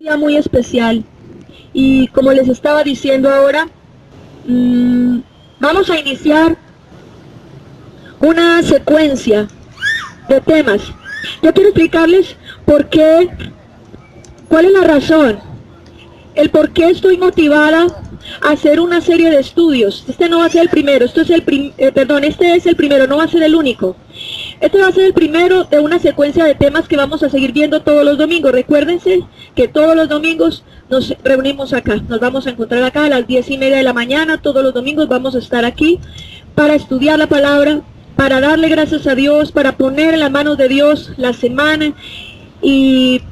Día muy especial y como les estaba diciendo ahora, vamos a iniciar una secuencia de temas. Yo quiero explicarles cuál es la razón, el por qué estoy motivada a hacer una serie de estudios. Este no va a ser el primero, este es el primero, no va a ser el único. Este va a ser el primero de una secuencia de temas que vamos a seguir viendo todos los domingos. Recuérdense que todos los domingos nos reunimos acá, nos vamos a encontrar acá a las 10:30 de la mañana, todos los domingos vamos a estar aquí para estudiar la palabra, para darle gracias a Dios, para poner en las manos de Dios la semana y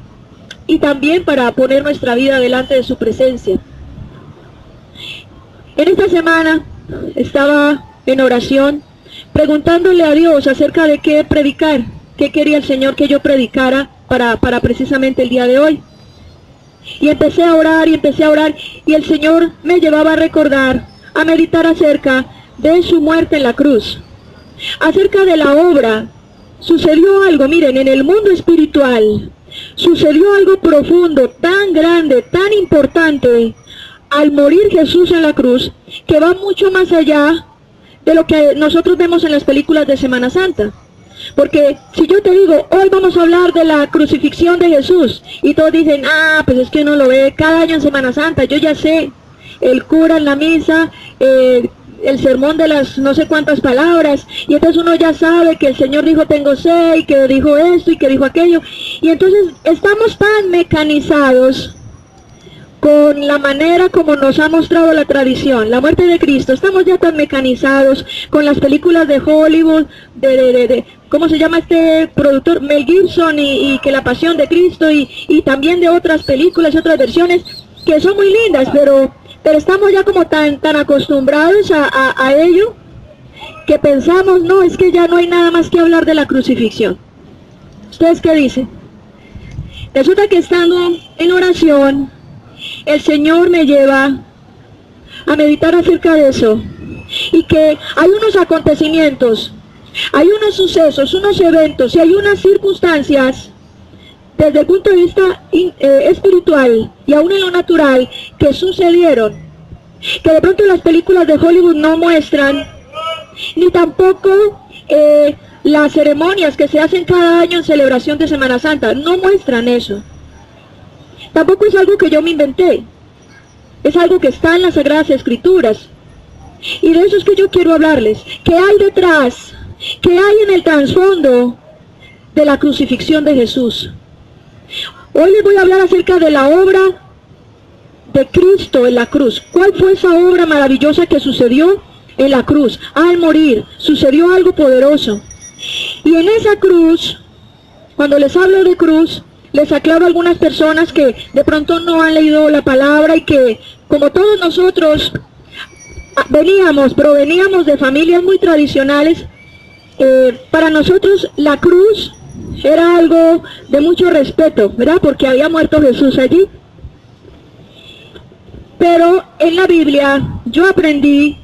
también para poner nuestra vida delante de su presencia. En esta semana estaba en oración preguntándole a Dios acerca de qué predicar, qué quería el Señor que yo predicara para precisamente el día de hoy. Y empecé a orar y el Señor me llevaba a recordar, a meditar acerca de su muerte en la cruz, acerca de la obra. Sucedió algo, miren, en el mundo espiritual, sucedió algo profundo, tan grande, tan importante, al morir Jesús en la cruz, que va mucho más allá de lo que nosotros vemos en las películas de Semana Santa. Porque si yo te digo, hoy vamos a hablar de la crucifixión de Jesús, y todos dicen, pues es que uno lo ve cada año en Semana Santa, yo ya sé, el cura en la misa, el sermón de las no sé cuántas palabras, y entonces uno ya sabe que el Señor dijo tengo sed, y que dijo esto, y que dijo aquello, y entonces estamos tan mecanizados con la manera como nos ha mostrado la tradición, la muerte de Cristo. Estamos ya tan mecanizados con las películas de Hollywood, ¿cómo se llama este productor? Mel Gibson, y que la pasión de Cristo, y también de otras películas y otras versiones, que son muy lindas, pero estamos ya como tan acostumbrados a ello, que pensamos, no, es que ya no hay nada más que hablar de la crucifixión. ¿Ustedes qué dicen? Resulta que estando en oración, el Señor me lleva a meditar acerca de eso, y que hay unos acontecimientos, hay unos sucesos, unos eventos y hay unas circunstancias desde el punto de vista espiritual y aún en lo natural que sucedieron, que de pronto las películas de Hollywood no muestran, ni tampoco las ceremonias que se hacen cada año en celebración de Semana Santa no muestran eso. Tampoco es algo que yo me inventé, es algo que está en las Sagradas Escrituras, y de eso es que yo quiero hablarles. ¿Qué hay detrás? ¿Qué hay en el trasfondo de la crucifixión de Jesús? Hoy les voy a hablar acerca de la obra de Cristo en la cruz. ¿Cuál fue esa obra maravillosa que sucedió en la cruz? Al morir, sucedió algo poderoso. Y en esa cruz, cuando les hablo de cruz, les aclaro a algunas personas que de pronto no han leído la palabra y que, como todos nosotros, proveníamos de familias muy tradicionales. Para nosotros la cruz era algo de mucho respeto, ¿verdad? Porque había muerto Jesús allí. Pero en la Biblia yo aprendí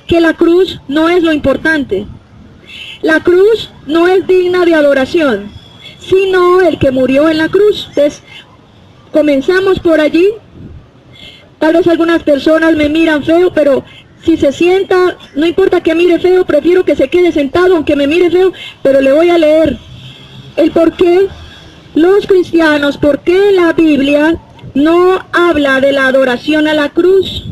que la cruz no es lo importante. La cruz no es digna de adoración, sino el que murió en la cruz. Entonces, comenzamos por allí. Tal vez algunas personas me miran feo, pero si se sienta, no importa que mire feo, prefiero que se quede sentado aunque me mire feo, pero le voy a leer el por qué los cristianos, por qué la Biblia no habla de la adoración a la cruz.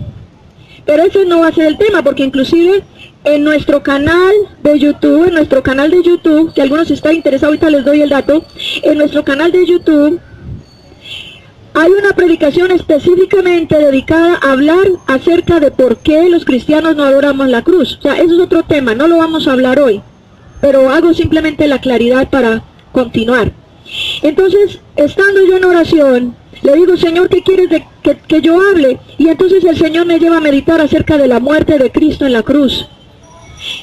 Pero ese no va a ser el tema, porque inclusive en nuestro canal de YouTube, que algunos están interesados, ahorita les doy el dato, en nuestro canal de YouTube hay una predicación específicamente dedicada a hablar acerca de por qué los cristianos no adoramos la cruz. O sea, eso es otro tema, no lo vamos a hablar hoy, pero hago simplemente la claridad para continuar. Entonces, estando yo en oración, le digo, Señor, ¿qué quieres que yo hable? Y entonces el Señor me lleva a meditar acerca de la muerte de Cristo en la cruz,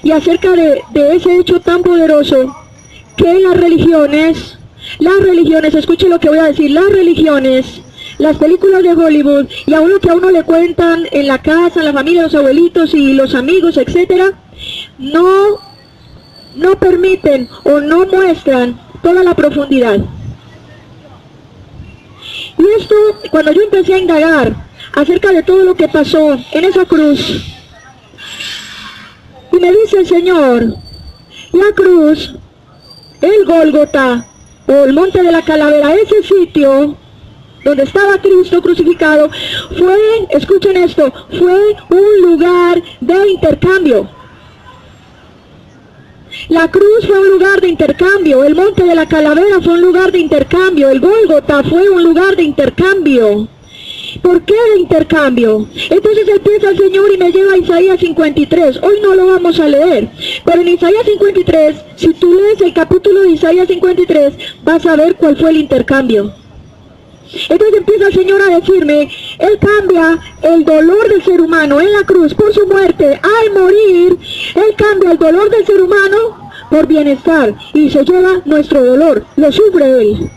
y acerca de ese hecho tan poderoso que las religiones, escuche lo que voy a decir, las religiones, las películas de Hollywood, y aún lo que a uno le cuentan en la casa, en la familia, los abuelitos y los amigos, etcétera, no permiten o no muestran toda la profundidad. Y esto, cuando yo empecé a indagar acerca de todo lo que pasó en esa cruz, y me dice el Señor, la cruz, el Gólgota, o el monte de la calavera, ese sitio donde estaba Cristo crucificado, fue, escuchen esto, fue un lugar de intercambio. La cruz fue un lugar de intercambio, el monte de la calavera fue un lugar de intercambio, el Gólgota fue un lugar de intercambio. ¿Por qué de intercambio? Entonces empieza el Señor y me lleva a Isaías 53. Hoy no lo vamos a leer, pero en Isaías 53, si tú lees el capítulo de Isaías 53, vas a ver cuál fue el intercambio. Entonces empieza el Señor a decirme, Él cambia el dolor del ser humano en la cruz por su muerte. Al morir, Él cambia el dolor del ser humano por bienestar y se lleva nuestro dolor, lo sufre Él.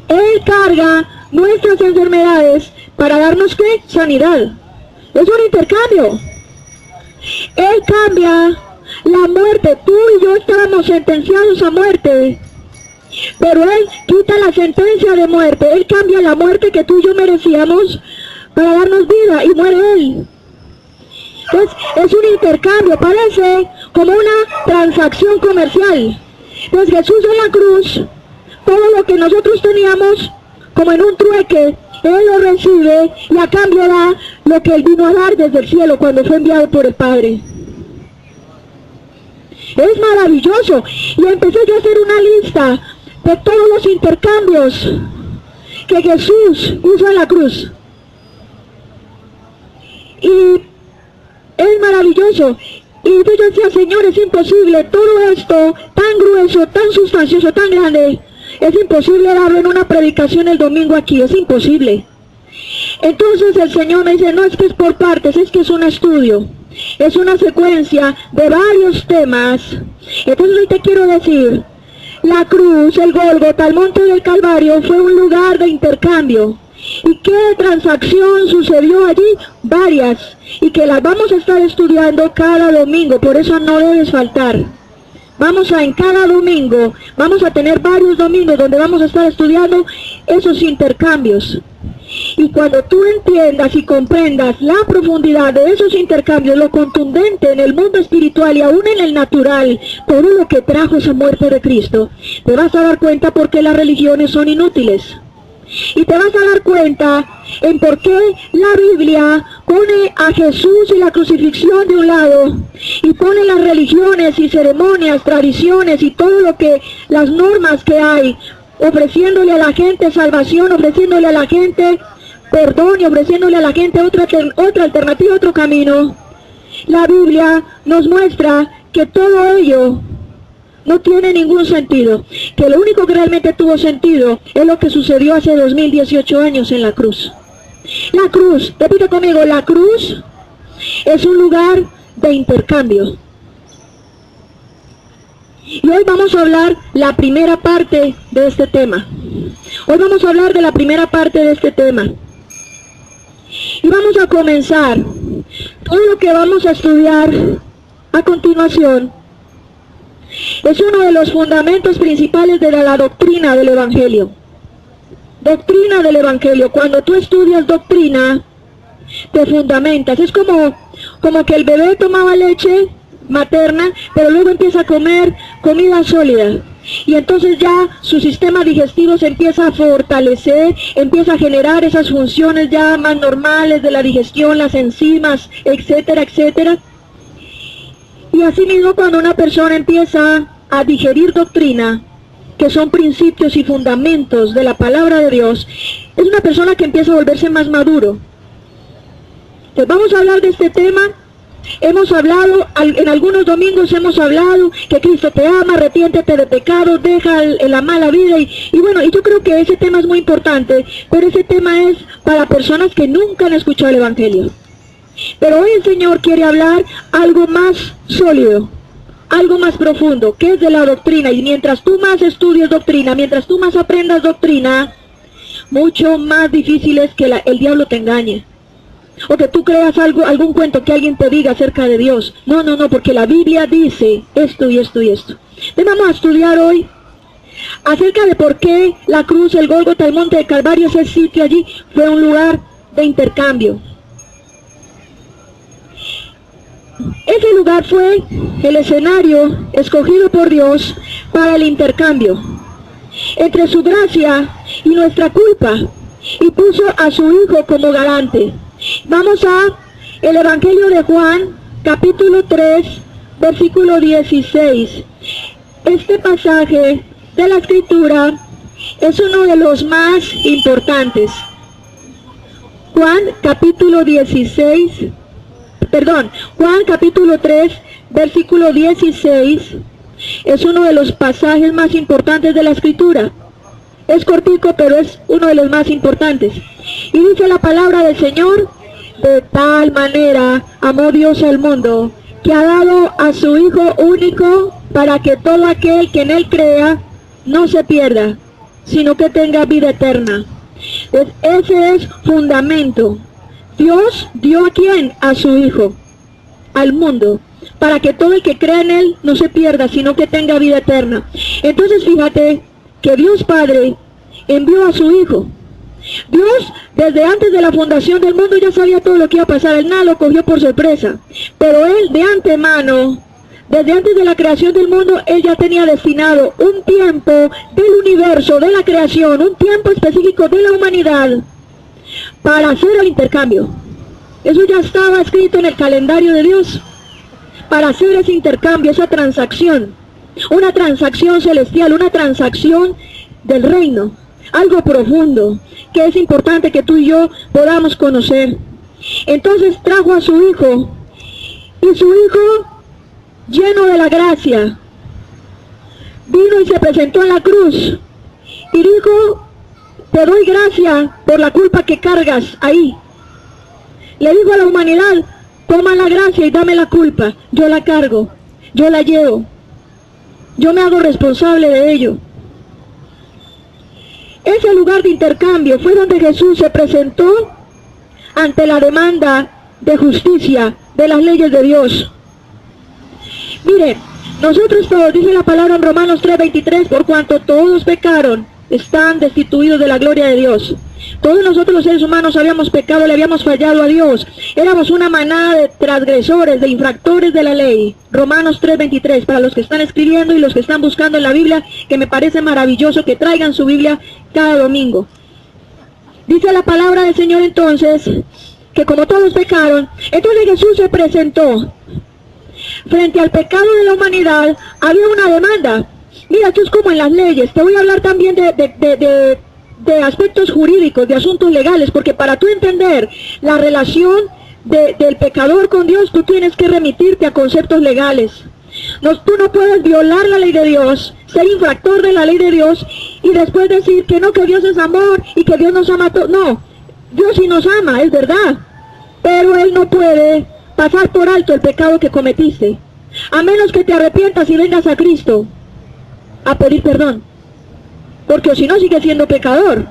Él carga nuestras enfermedades para darnos ¿qué? Sanidad. Es un intercambio. Él cambia la muerte. Tú y yo estábamos sentenciados a muerte, pero Él quita la sentencia de muerte. Él cambia la muerte que tú y yo merecíamos para darnos vida, y muere Él. Entonces es un intercambio, parece como una transacción comercial. Entonces Jesús en la cruz, todo lo que nosotros teníamos como en un trueque, Él lo recibe y a cambio da lo que Él vino a dar desde el cielo cuando fue enviado por el Padre. Es maravilloso. Y empecé yo a hacer una lista de todos los intercambios que Jesús hizo en la cruz. Y es maravilloso. Y entonces yo decía, Señor, es imposible, todo esto tan grueso, tan sustancioso, tan grande, es imposible darlo en una predicación el domingo aquí, es imposible. Entonces el Señor me dice, no, es que es por partes, es que es un estudio, es una secuencia de varios temas. Entonces hoy te quiero decir, la cruz, el Gólgota, el monte del Calvario fue un lugar de intercambio. ¿Y qué transacción sucedió allí? Varias, y que las vamos a estar estudiando cada domingo, por eso no debes faltar. En cada domingo, vamos a tener varios domingos donde vamos a estar estudiando esos intercambios. Y cuando tú entiendas y comprendas la profundidad de esos intercambios, lo contundente en el mundo espiritual y aún en el natural, todo lo que trajo esa muerte de Cristo, te vas a dar cuenta por qué las religiones son inútiles. Y te vas a dar cuenta en por qué la Biblia pone a Jesús y la crucifixión de un lado y pone las religiones y ceremonias, tradiciones y todo lo que, las normas que hay, ofreciéndole a la gente salvación, ofreciéndole a la gente perdón y ofreciéndole a la gente otra alternativa, otro camino. La Biblia nos muestra que todo ello no tiene ningún sentido, que lo único que realmente tuvo sentido es lo que sucedió hace 2018 años en la cruz. La cruz, repite conmigo, la cruz es un lugar de intercambio. Y hoy vamos a hablar la primera parte de este tema. Hoy vamos a hablar de la primera parte de este tema. Y vamos a comenzar. Todo lo que vamos a estudiar a continuación es uno de los fundamentos principales de la doctrina del Evangelio. Doctrina del Evangelio. Cuando tú estudias doctrina, te fundamentas. Es como que el bebé tomaba leche materna, pero luego empieza a comer comida sólida. Y entonces ya su sistema digestivo se empieza a fortalecer, empieza a generar esas funciones ya más normales de la digestión, las enzimas, etcétera, etcétera. Y asimismo, cuando una persona empieza a digerir doctrina, que son principios y fundamentos de la palabra de Dios, es una persona que empieza a volverse más maduro. Entonces vamos a hablar de este tema. Hemos hablado, en algunos domingos hemos hablado que Cristo te ama, arrepiéntete de pecados, deja la mala vida y bueno, y yo creo que ese tema es muy importante, pero ese tema es para personas que nunca han escuchado el Evangelio. Pero hoy el Señor quiere hablar algo más sólido, algo más profundo, que es de la doctrina. Y mientras tú más estudies doctrina, mientras tú más aprendas doctrina, mucho más difícil es que el diablo te engañe. O que tú creas algún cuento que alguien te diga acerca de Dios. No, porque la Biblia dice esto y esto y esto. Entonces vamos a estudiar hoy acerca de por qué la cruz, el Gólgota, el monte de Calvario, ese sitio allí fue un lugar de intercambio. Ese lugar fue el escenario escogido por Dios para el intercambio entre su gracia y nuestra culpa, y puso a su Hijo como garante. Vamos a el Evangelio de Juan, capítulo 3, versículo 16. Este pasaje de la Escritura es uno de los más importantes. Juan capítulo 3, versículo 16, es uno de los pasajes más importantes de la Escritura. Es cortico, pero es uno de los más importantes. Y dice la palabra del Señor: de tal manera amó Dios al mundo, que ha dado a su Hijo único, para que todo aquel que en Él crea no se pierda, sino que tenga vida eterna. Pues ese es fundamento. Dios dio a quién, a su Hijo, al mundo, para que todo el que crea en Él no se pierda, sino que tenga vida eterna. Entonces fíjate que Dios Padre envió a su Hijo. Dios, desde antes de la fundación del mundo, ya sabía todo lo que iba a pasar. Él nada lo cogió por sorpresa, pero Él de antemano, desde antes de la creación del mundo, Él ya tenía destinado un tiempo del universo, de la creación, un tiempo específico de la humanidad, para hacer el intercambio. Eso ya estaba escrito en el calendario de Dios, para hacer ese intercambio, esa transacción, una transacción celestial, una transacción del reino, algo profundo, que es importante que tú y yo podamos conocer. Entonces trajo a su Hijo, y su Hijo, lleno de la gracia, vino y se presentó en la cruz, y dijo: te doy gracia por la culpa que cargas ahí. Le dijo a la humanidad: toma la gracia y dame la culpa, yo la cargo, yo la llevo, yo me hago responsable de ello. Ese lugar de intercambio fue donde Jesús se presentó ante la demanda de justicia de las leyes de Dios. Mire, nosotros todos, dice la palabra en Romanos 3:23, por cuanto todos pecaron, están destituidos de la gloria de Dios. Todos nosotros los seres humanos habíamos pecado, le habíamos fallado a Dios. Éramos una manada de transgresores, de infractores de la ley. Romanos 3:23, para los que están escribiendo y los que están buscando en la Biblia, que me parece maravilloso que traigan su Biblia cada domingo. Dice la palabra del Señor entonces, que como todos pecaron, entonces Jesús se presentó. Frente al pecado de la humanidad había una demanda. Mira, esto es como en las leyes. Te voy a hablar también de aspectos jurídicos, de asuntos legales, porque para tú entender la relación del pecador con Dios, tú tienes que remitirte a conceptos legales. Tú no puedes violar la ley de Dios, ser infractor de la ley de Dios y después decir que no, que Dios es amor y que Dios nos ama a todos. No, Dios sí nos ama, es verdad, pero Él no puede pasar por alto el pecado que cometiste, a menos que te arrepientas y vengas a Cristo a pedir perdón, porque si no sigue siendo pecador.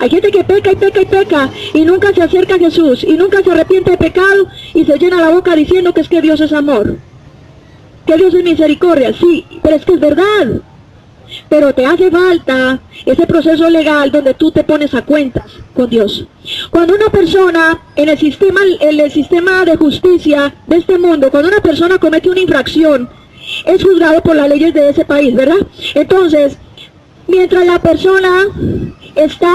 Hay gente que peca y peca y peca y nunca se acerca a Jesús y nunca se arrepiente de pecado y se llena la boca diciendo que es que Dios es amor, que Dios es misericordia. Sí, pero es que es verdad, pero te hace falta ese proceso legal donde tú te pones a cuentas con Dios. Cuando una persona en el sistema de justicia de este mundo, cuando una persona comete una infracción, es juzgado por las leyes de ese país, ¿verdad? Entonces, mientras la persona está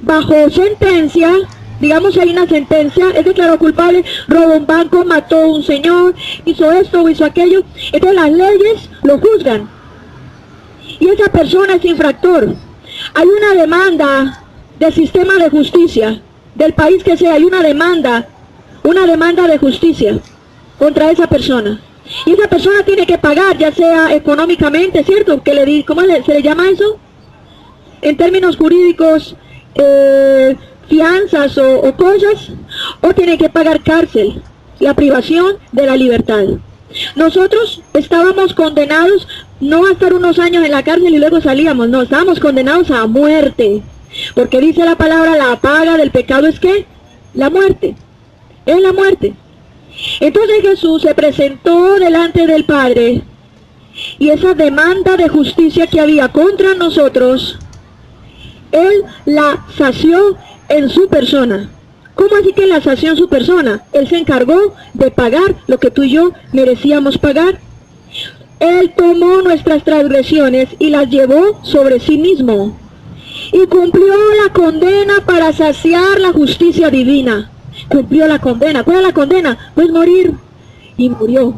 bajo sentencia, digamos hay una sentencia, es declarado culpable, robó un banco, mató a un señor, hizo esto o hizo aquello, entonces las leyes lo juzgan y esa persona es infractor. Hay una demanda del sistema de justicia, del país que sea, hay una demanda de justicia contra esa persona. Y esa persona tiene que pagar, ya sea económicamente, ¿cierto? ¿Cómo se le llama eso? En términos jurídicos, fianzas o cosas, o tiene que pagar cárcel, la privación de la libertad. Nosotros estábamos condenados no a estar unos años en la cárcel y luego salíamos, no, estábamos condenados a muerte, porque dice la palabra, la paga del pecado es ¿qué? La muerte, es la muerte. Entonces Jesús se presentó delante del Padre Y esa demanda de justicia que había contra nosotros, Él la sació en su persona. ¿Cómo así que la sació en su persona? Él se encargó de pagar lo que tú y yo merecíamos pagar. Él tomó nuestras transgresiones y las llevó sobre sí mismo. Y cumplió la condena para saciar la justicia divina. Cumplió la condena. ¿Cuál es la condena? Pues morir. Y murió.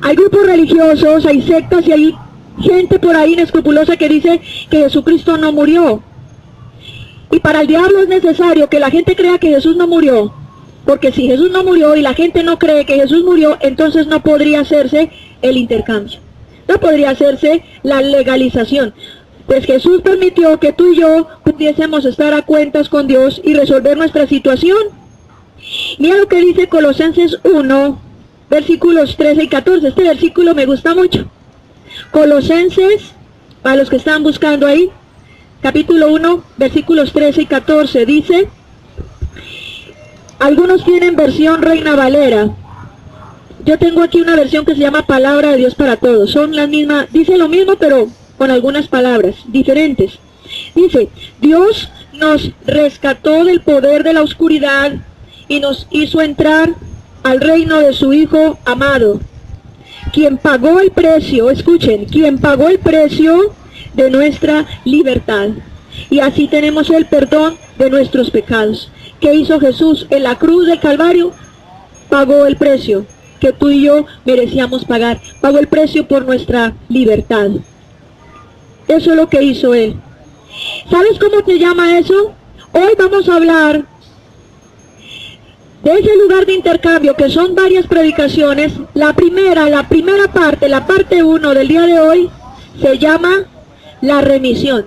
Hay grupos religiosos, hay sectas y hay gente por ahí inescrupulosa que dice que Jesucristo no murió. Y para el diablo es necesario que la gente crea que Jesús no murió. Porque si Jesús no murió y la gente no cree que Jesús murió, entonces no podría hacerse el intercambio. No podría hacerse la legalización. Pues Jesús permitió que tú y yo pudiésemos estar a cuentas con Dios y resolver nuestra situación. Mira lo que dice Colosenses 1, versículos 13 y 14. Este versículo me gusta mucho. Colosenses, para los que están buscando ahí, capítulo 1, versículos 13 y 14, dice, algunos tienen versión Reina Valera. Yo tengo aquí una versión que se llama Palabra de Dios para Todos. Son las mismas, dice lo mismo, pero con algunas palabras diferentes. Dice, Dios nos rescató del poder de la oscuridad y nos hizo entrar al reino de su Hijo amado, quien pagó el precio, escuchen, quien pagó el precio de nuestra libertad. Y así tenemos el perdón de nuestros pecados. ¿Qué hizo Jesús en la cruz del Calvario? Pagó el precio que tú y yo merecíamos pagar. Pagó el precio por nuestra libertad. Eso es lo que hizo Él. ¿Sabes cómo se llama eso? Hoy vamos a hablar de ese lugar de intercambio, que son varias predicaciones. La primera parte, la parte 1 del día de hoy, se llama la remisión.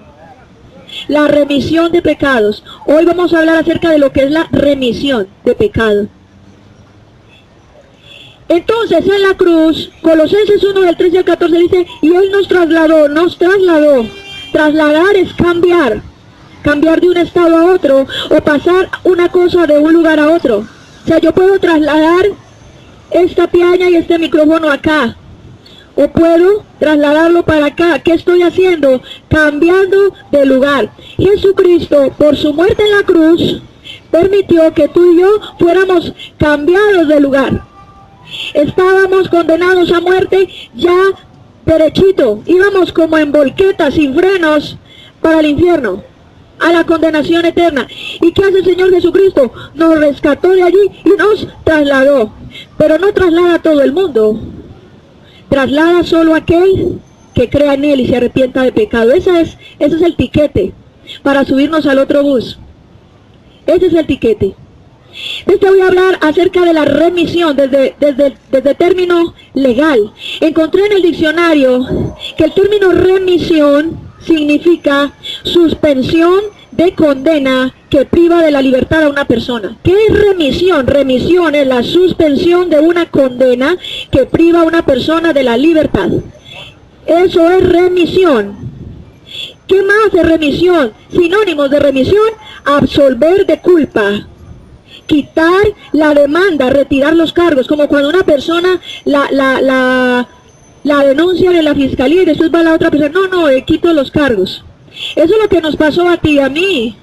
La remisión de pecados. Hoy vamos a hablar acerca de lo que es la remisión de pecado. Entonces en la cruz, Colosenses 1 del 13 al 14 dice, y Él nos trasladó. Trasladar es cambiar de un estado a otro, o pasar una cosa de un lugar a otro. O sea, yo puedo trasladar esta piaña y este micrófono acá, o puedo trasladarlo para acá. ¿Qué estoy haciendo? Cambiando de lugar. Jesucristo, por su muerte en la cruz, permitió que tú y yo fuéramos cambiados de lugar. Estábamos condenados a muerte ya derechito, íbamos como en volqueta, sin frenos, para el infierno, a la condenación eterna. ¿Y qué hace el Señor Jesucristo? Nos rescató de allí y nos trasladó. Pero no traslada a todo el mundo, traslada solo a aquel que crea en Él y se arrepienta de pecado. Ese es el tiquete para subirnos al otro bus. Ese es el tiquete. Te voy a hablar acerca de la remisión desde término legal. Encontré en el diccionario que el término remisión significa suspensión de condena que priva de la libertad a una persona. ¿Qué es remisión? Remisión es la suspensión de una condena que priva a una persona de la libertad. Eso es remisión. ¿Qué más es remisión? Sinónimos de remisión: absolver de culpa, quitar la demanda, retirar los cargos, como cuando una persona la denuncian en la fiscalía y después va la otra persona, no, quito los cargos. Eso es lo que nos pasó a ti y a mí.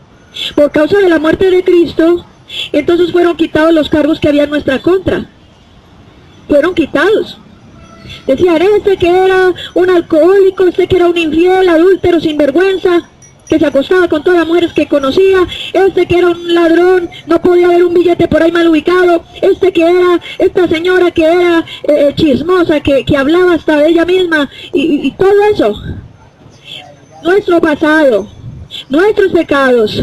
Por causa de la muerte de Cristo, entonces fueron quitados los cargos que había en nuestra contra. Fueron quitados. Decían, este que era un alcohólico, este que era un infiel, adúltero, sinvergüenza, que se acostaba con todas las mujeres que conocía, este que era un ladrón, no podía haber un billete por ahí mal ubicado, este que era, esta señora que era chismosa, que hablaba hasta de ella misma, y todo eso. Nuestro pasado, nuestros pecados,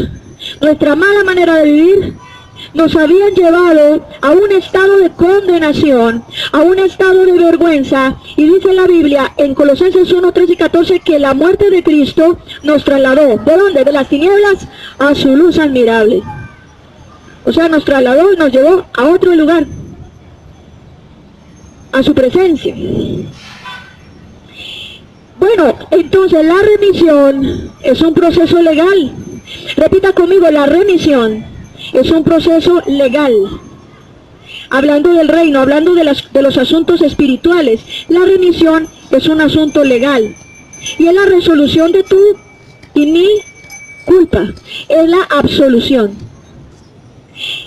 nuestra mala manera de vivir, nos habían llevado a un estado de condenación, a un estado de vergüenza, y dice la Biblia en Colosenses 1, 13 y 14 que la muerte de Cristo nos trasladó. ¿De dónde? De las tinieblas a su luz admirable. O sea, nos trasladó y nos llevó a otro lugar, a su presencia. Bueno, entonces la remisión es un proceso legal. Repita conmigo, la remisión es un proceso legal. Hablando del reino, hablando de los asuntos espirituales, la remisión es un asunto legal. Y es la resolución de tu y mi culpa. Es la absolución.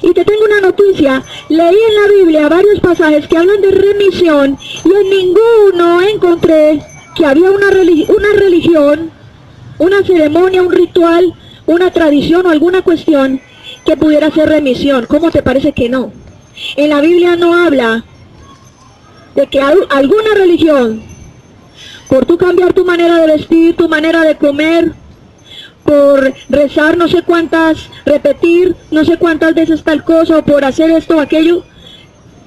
Y te tengo una noticia. Leí en la Biblia varios pasajes que hablan de remisión y en ninguno encontré que había una religión, una ceremonia, un ritual, una tradición o alguna cuestión que pudiera hacer remisión. ¿Cómo te parece que no? En la Biblia no habla de que alguna religión, por tú cambiar tu manera de vestir, tu manera de comer, por rezar no sé cuántas, repetir no sé cuántas veces tal cosa, o por hacer esto o aquello,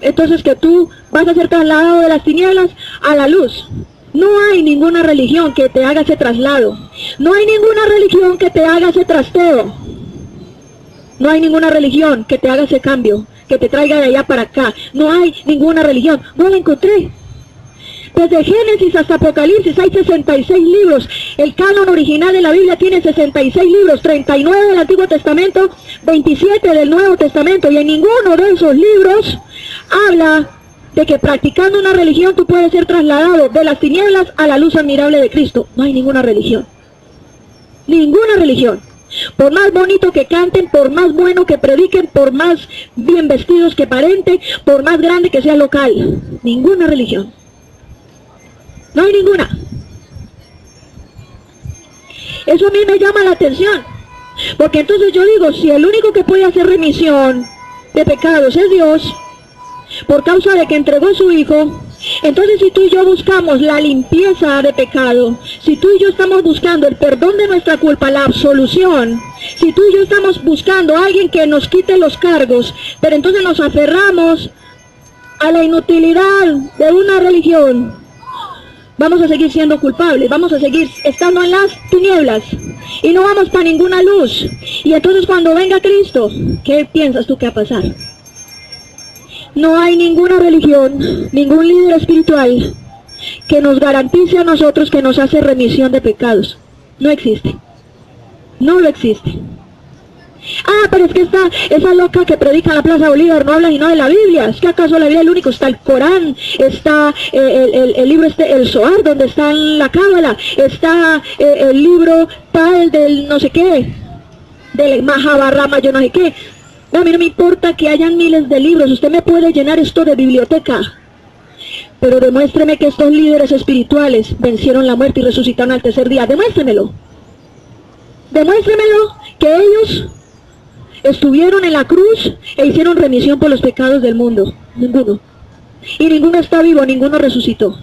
entonces que tú vas a ser trasladado de las tinieblas a la luz. No hay ninguna religión que te haga ese traslado. No hay ninguna religión que te haga ese trasteo. No hay ninguna religión que te haga ese cambio, que te traiga de allá para acá. No hay ninguna religión. No la encontré. Desde Génesis hasta Apocalipsis hay 66 libros. El canon original de la Biblia tiene 66 libros, 39 del Antiguo Testamento, 27 del Nuevo Testamento. Y en ninguno de esos libros habla de que practicando una religión tú puedes ser trasladado de las tinieblas a la luz admirable de Cristo. No hay ninguna religión. Ninguna religión. Por más bonito que canten, por más bueno que prediquen, por más bien vestidos que aparenten, por más grande que sea el local. Ninguna religión. No hay ninguna. Eso a mí me llama la atención. Porque entonces yo digo, si el único que puede hacer remisión de pecados es Dios, por causa de que entregó a su Hijo, entonces si tú y yo buscamos la limpieza de pecado, si tú y yo estamos buscando el perdón de nuestra culpa, la absolución, si tú y yo estamos buscando a alguien que nos quite los cargos, pero entonces nos aferramos a la inutilidad de una religión, vamos a seguir siendo culpables, vamos a seguir estando en las tinieblas y no vamos para ninguna luz. Y entonces cuando venga Cristo, ¿qué piensas tú que va a pasar? No hay ninguna religión, ningún líder espiritual que nos garantice a nosotros que nos hace remisión de pecados. No existe. No lo existe. Ah, pero es que esa loca que predica en la Plaza Bolívar no habla sino de la Biblia. ¿Es que acaso la Biblia es el único? Está el Corán, está el libro el Zohar, donde está la Cábala, está el libro tal del no sé qué, del Mahabharata, yo no sé qué. No, a mí no me importa que hayan miles de libros, usted me puede llenar esto de biblioteca, pero demuéstreme que estos líderes espirituales vencieron la muerte y resucitaron al tercer día. Demuéstremelo. Demuéstremelo que ellos estuvieron en la cruz e hicieron remisión por los pecados del mundo. Ninguno. Y ninguno está vivo, ninguno resucitó.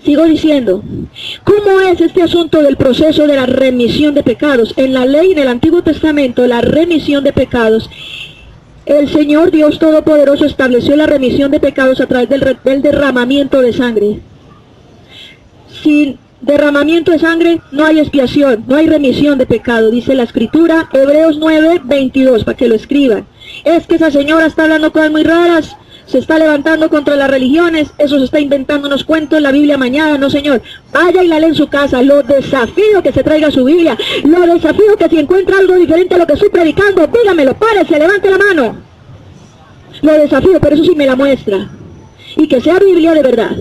Sigo diciendo, ¿cómo es este asunto del proceso de la remisión de pecados? En la ley, en el Antiguo Testamento, la remisión de pecados, el Señor Dios Todopoderoso estableció la remisión de pecados a través del derramamiento de sangre. Sin derramamiento de sangre no hay expiación, no hay remisión de pecado, dice la Escritura, Hebreos 9:22, para que lo escriban. Es que esa señora está hablando cosas muy raras, se está levantando contra las religiones, eso se está inventando unos cuentos en la Biblia mañana. No, señor, vaya y la lee en su casa. Lo desafío que se traiga su Biblia, lo desafío que si encuentra algo diferente a lo que estoy predicando, dígamelo, párese, levante la mano. Lo desafío, pero eso sí me la muestra, y que sea Biblia de verdad.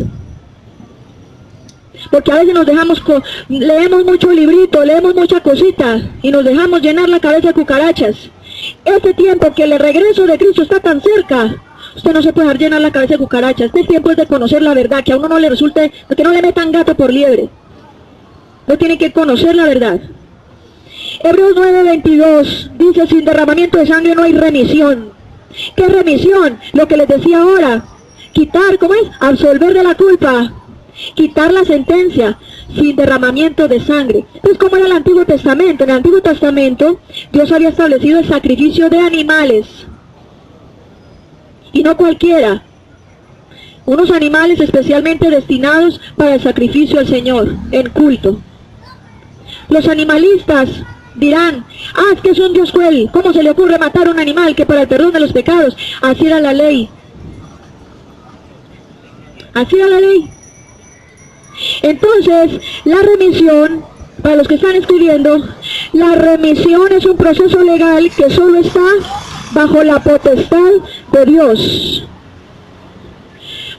Porque a veces nos dejamos, leemos mucho librito, leemos mucha cosita, y nos dejamos llenar la cabeza de cucarachas. Este tiempo que el regreso de Cristo está tan cerca, usted no se puede dejar llenar la cabeza de cucarachas. Este tiempo es de conocer la verdad, que a uno no le resulte, que no le metan gato por liebre. No tiene que conocer la verdad. Hebreos 9:22 dice, sin derramamiento de sangre no hay remisión. ¿Qué remisión? Lo que les decía ahora. Quitar, ¿cómo es? Absolver de la culpa. Quitar la sentencia sin derramamiento de sangre. Entonces, ¿cómo era el Antiguo Testamento? En el Antiguo Testamento, Dios había establecido el sacrificio de animales. Y no cualquiera. Unos animales especialmente destinados para el sacrificio al Señor, en culto. Los animalistas dirán, es que es un Dios cruel, ¿cómo se le ocurre matar a un animal que para el perdón de los pecados? Así era la ley. Así era la ley. Entonces, la remisión, para los que están escribiendo, la remisión es un proceso legal que solo está bajo la potestad de Dios.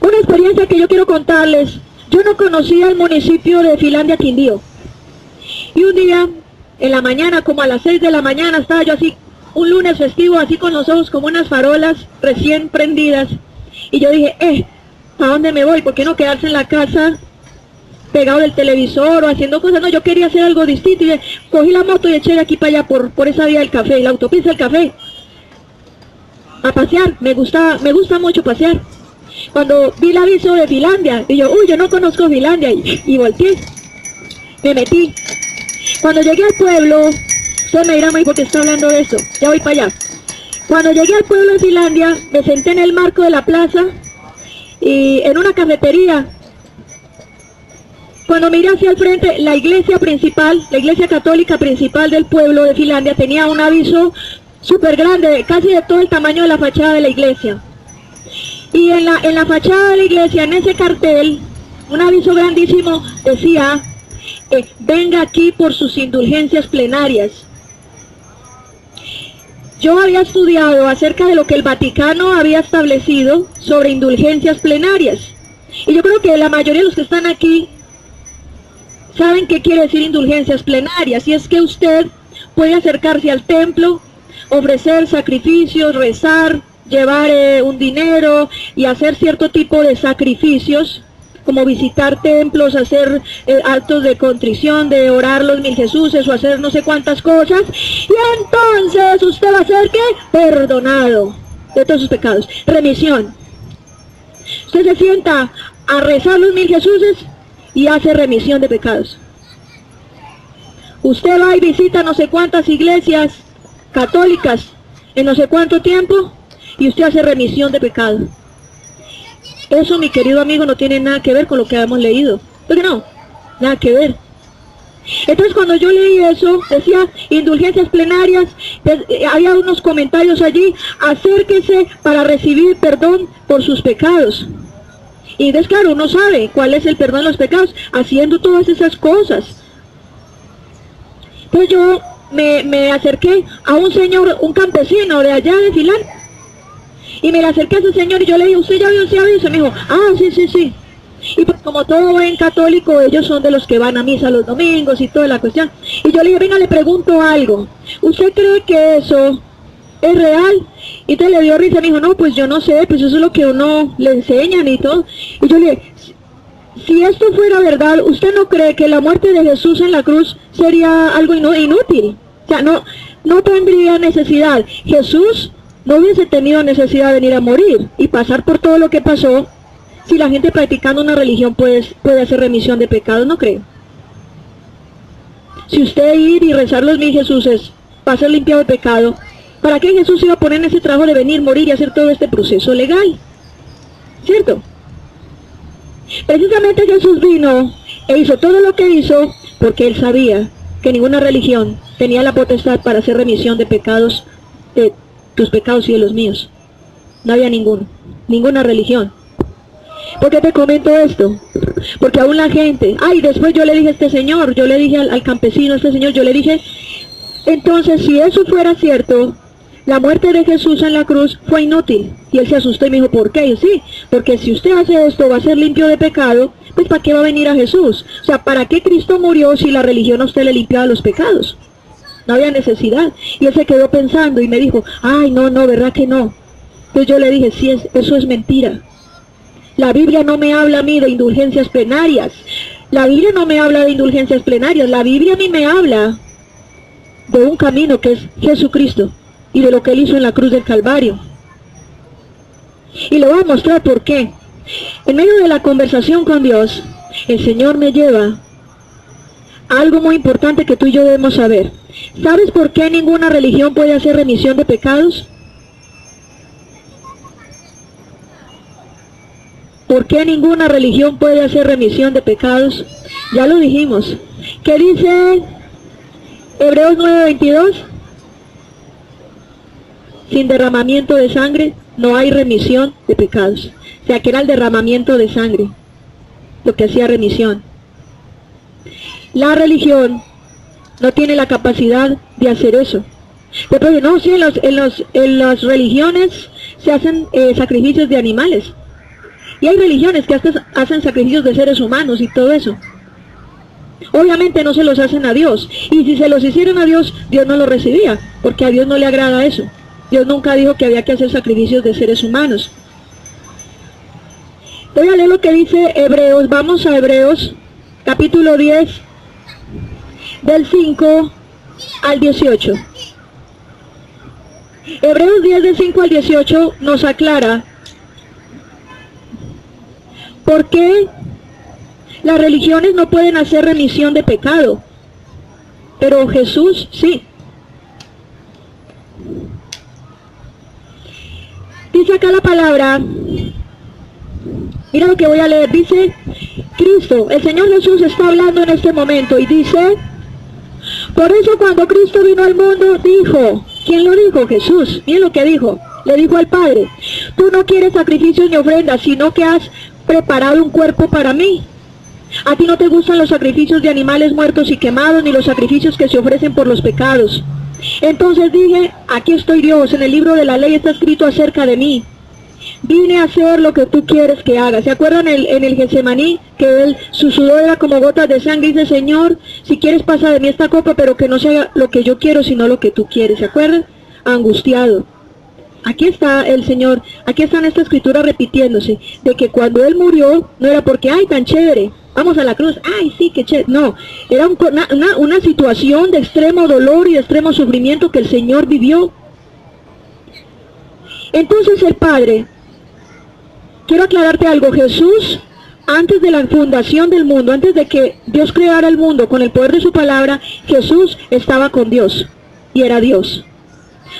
Una experiencia que yo quiero contarles. Yo no conocía el municipio de Finlandia, Quindío. Y un día, en la mañana, como a las 6 de la mañana, estaba yo así, un lunes festivo, así con los ojos como unas farolas recién prendidas. Y yo dije, ¿a dónde me voy? ¿Por qué no quedarse en la casa pegado del televisor o haciendo cosas? No, yo quería hacer algo distinto. Y cogí la moto y eché de aquí para allá por esa vía del café, la autopista del café. A pasear, me gusta mucho pasear. Cuando vi el aviso de Finlandia, y yo, yo no conozco Finlandia, y volteé, me metí. Cuando llegué al pueblo, usted me dirá, ¿por qué está hablando de eso? Ya voy para allá. Cuando llegué al pueblo de Finlandia, me senté en el marco de la plaza, y en una cafetería. Cuando miré hacia el frente, la iglesia principal, la iglesia católica principal del pueblo de Finlandia, tenía un aviso súper grande, casi de todo el tamaño de la fachada de la iglesia. Y en la fachada de la iglesia, en ese cartel, un aviso grandísimo decía, venga aquí por sus indulgencias plenarias. Yo había estudiado acerca de lo que el Vaticano había establecido sobre indulgencias plenarias. Y yo creo que la mayoría de los que están aquí saben qué quiere decir indulgencias plenarias. Y es que usted puede acercarse al templo, ofrecer sacrificios, rezar, llevar un dinero y hacer cierto tipo de sacrificios, como visitar templos, hacer actos de contrición, de orar los 1000 Jesuses o hacer no sé cuántas cosas, y entonces usted va a ser ¿qué? Perdonado de todos sus pecados, remisión. Usted se sienta a rezar los 1000 Jesuses y hace remisión de pecados. Usted va y visita no sé cuántas iglesias católicas en no sé cuánto tiempo y usted hace remisión de pecado. Eso, mi querido amigo, no tiene nada que ver con lo que hemos leído. ¿Por qué no? Nada que ver. Entonces, cuando yo leí eso, decía indulgencias plenarias, había unos comentarios allí, acérquese para recibir perdón por sus pecados. Y entonces, claro, uno sabe cuál es el perdón de los pecados, haciendo todas esas cosas. Entonces yo me acerqué a un señor, un campesino de allá de Finlandia, y me acerqué a ese señor y yo le dije, ¿usted ya vio ese aviso? Y me dijo, sí. Y pues como todo buen católico, ellos son de los que van a misa los domingos y toda la cuestión. Y yo le dije, venga, le pregunto algo, ¿usted cree que eso es real? Y entonces le dio risa y me dijo, no, pues yo no sé, pues eso es lo que uno le enseñan y todo. Y yo le dije, si esto fuera verdad, ¿usted no cree que la muerte de Jesús en la cruz sería algo inútil? O sea, no tendría necesidad. Jesús no hubiese tenido necesidad de venir a morir y pasar por todo lo que pasó si la gente practicando una religión puede hacer remisión de pecados, ¿no cree? Si usted ir y rezar los 1000 Jesuses para ser limpiado de pecado, ¿para qué Jesús iba a poner en ese trabajo de venir, morir y hacer todo este proceso legal? ¿Cierto? Precisamente Jesús vino e hizo todo lo que hizo porque Él sabía que ninguna religión tenía la potestad para hacer remisión de pecados, de tus pecados y de los míos. No había ninguna religión. ¿Por qué te comento esto? Porque aún la gente, después yo le dije a este señor, yo le dije al campesino, a este señor, yo le dije, entonces si eso fuera cierto, la muerte de Jesús en la cruz fue inútil. Y él se asustó y me dijo, ¿por qué? Y sí, porque si usted hace esto, va a ser limpio de pecado, pues ¿para qué va a venir a Jesús? O sea, ¿para qué Cristo murió si la religión a usted le limpiaba los pecados? No había necesidad. Y él se quedó pensando y me dijo, no, ¿verdad que no? Entonces yo le dije, sí, eso es mentira. La Biblia no me habla a mí de indulgencias plenarias. La Biblia no me habla de indulgencias plenarias. La Biblia a mí me habla de un camino que es Jesucristo y de lo que Él hizo en la cruz del Calvario. Y le voy a mostrar por qué. En medio de la conversación con Dios, el Señor me lleva a algo muy importante que tú y yo debemos saber. ¿Sabes por qué ninguna religión puede hacer remisión de pecados? ¿Por qué ninguna religión puede hacer remisión de pecados? Ya lo dijimos. ¿Qué dice Hebreos 9:22? Sin derramamiento de sangre no hay remisión de pecados. O sea, que era el derramamiento de sangre lo que hacía remisión. La religión no tiene la capacidad de hacer eso. Pero no, sí, en las religiones se hacen sacrificios de animales. Y hay religiones que hasta hacen sacrificios de seres humanos y todo eso. Obviamente no se los hacen a Dios. Y si se los hicieran a Dios, Dios no los recibía, porque a Dios no le agrada eso. Dios nunca dijo que había que hacer sacrificios de seres humanos. Voy a leer lo que dice Hebreos. Vamos a Hebreos, capítulo 10, del 5 al 18. Hebreos 10, del 5 al 18, nos aclara por qué las religiones no pueden hacer remisión de pecado, pero Jesús sí. Dice acá la palabra, mira lo que voy a leer, dice Cristo, el Señor Jesús está hablando en este momento y dice, por eso cuando Cristo vino al mundo dijo, ¿quién lo dijo? Jesús. Miren lo que dijo, le dijo al Padre, tú no quieres sacrificios ni ofrendas, sino que has preparado un cuerpo para mí. A ti no te gustan los sacrificios de animales muertos y quemados, ni los sacrificios que se ofrecen por los pecados. Entonces dije, aquí estoy Dios, en el libro de la ley está escrito acerca de mí. Vine a hacer lo que tú quieres que haga. ¿Se acuerdan en el Getsemaní? Que su sudor era como gotas de sangre y dice, Señor, si quieres pasa de mí esta copa, pero que no sea lo que yo quiero, sino lo que tú quieres. ¿Se acuerdan? Angustiado. Aquí está el Señor, aquí está en esta escritura repitiéndose, de que cuando Él murió, no era porque, ay, tan chévere, vamos a la cruz, ay, sí, qué chévere. No, era una situación de extremo dolor y de extremo sufrimiento que el Señor vivió. Entonces el Padre, quiero aclararte algo, Jesús, antes de la fundación del mundo, antes de que Dios creara el mundo con el poder de su palabra, Jesús estaba con Dios y era Dios.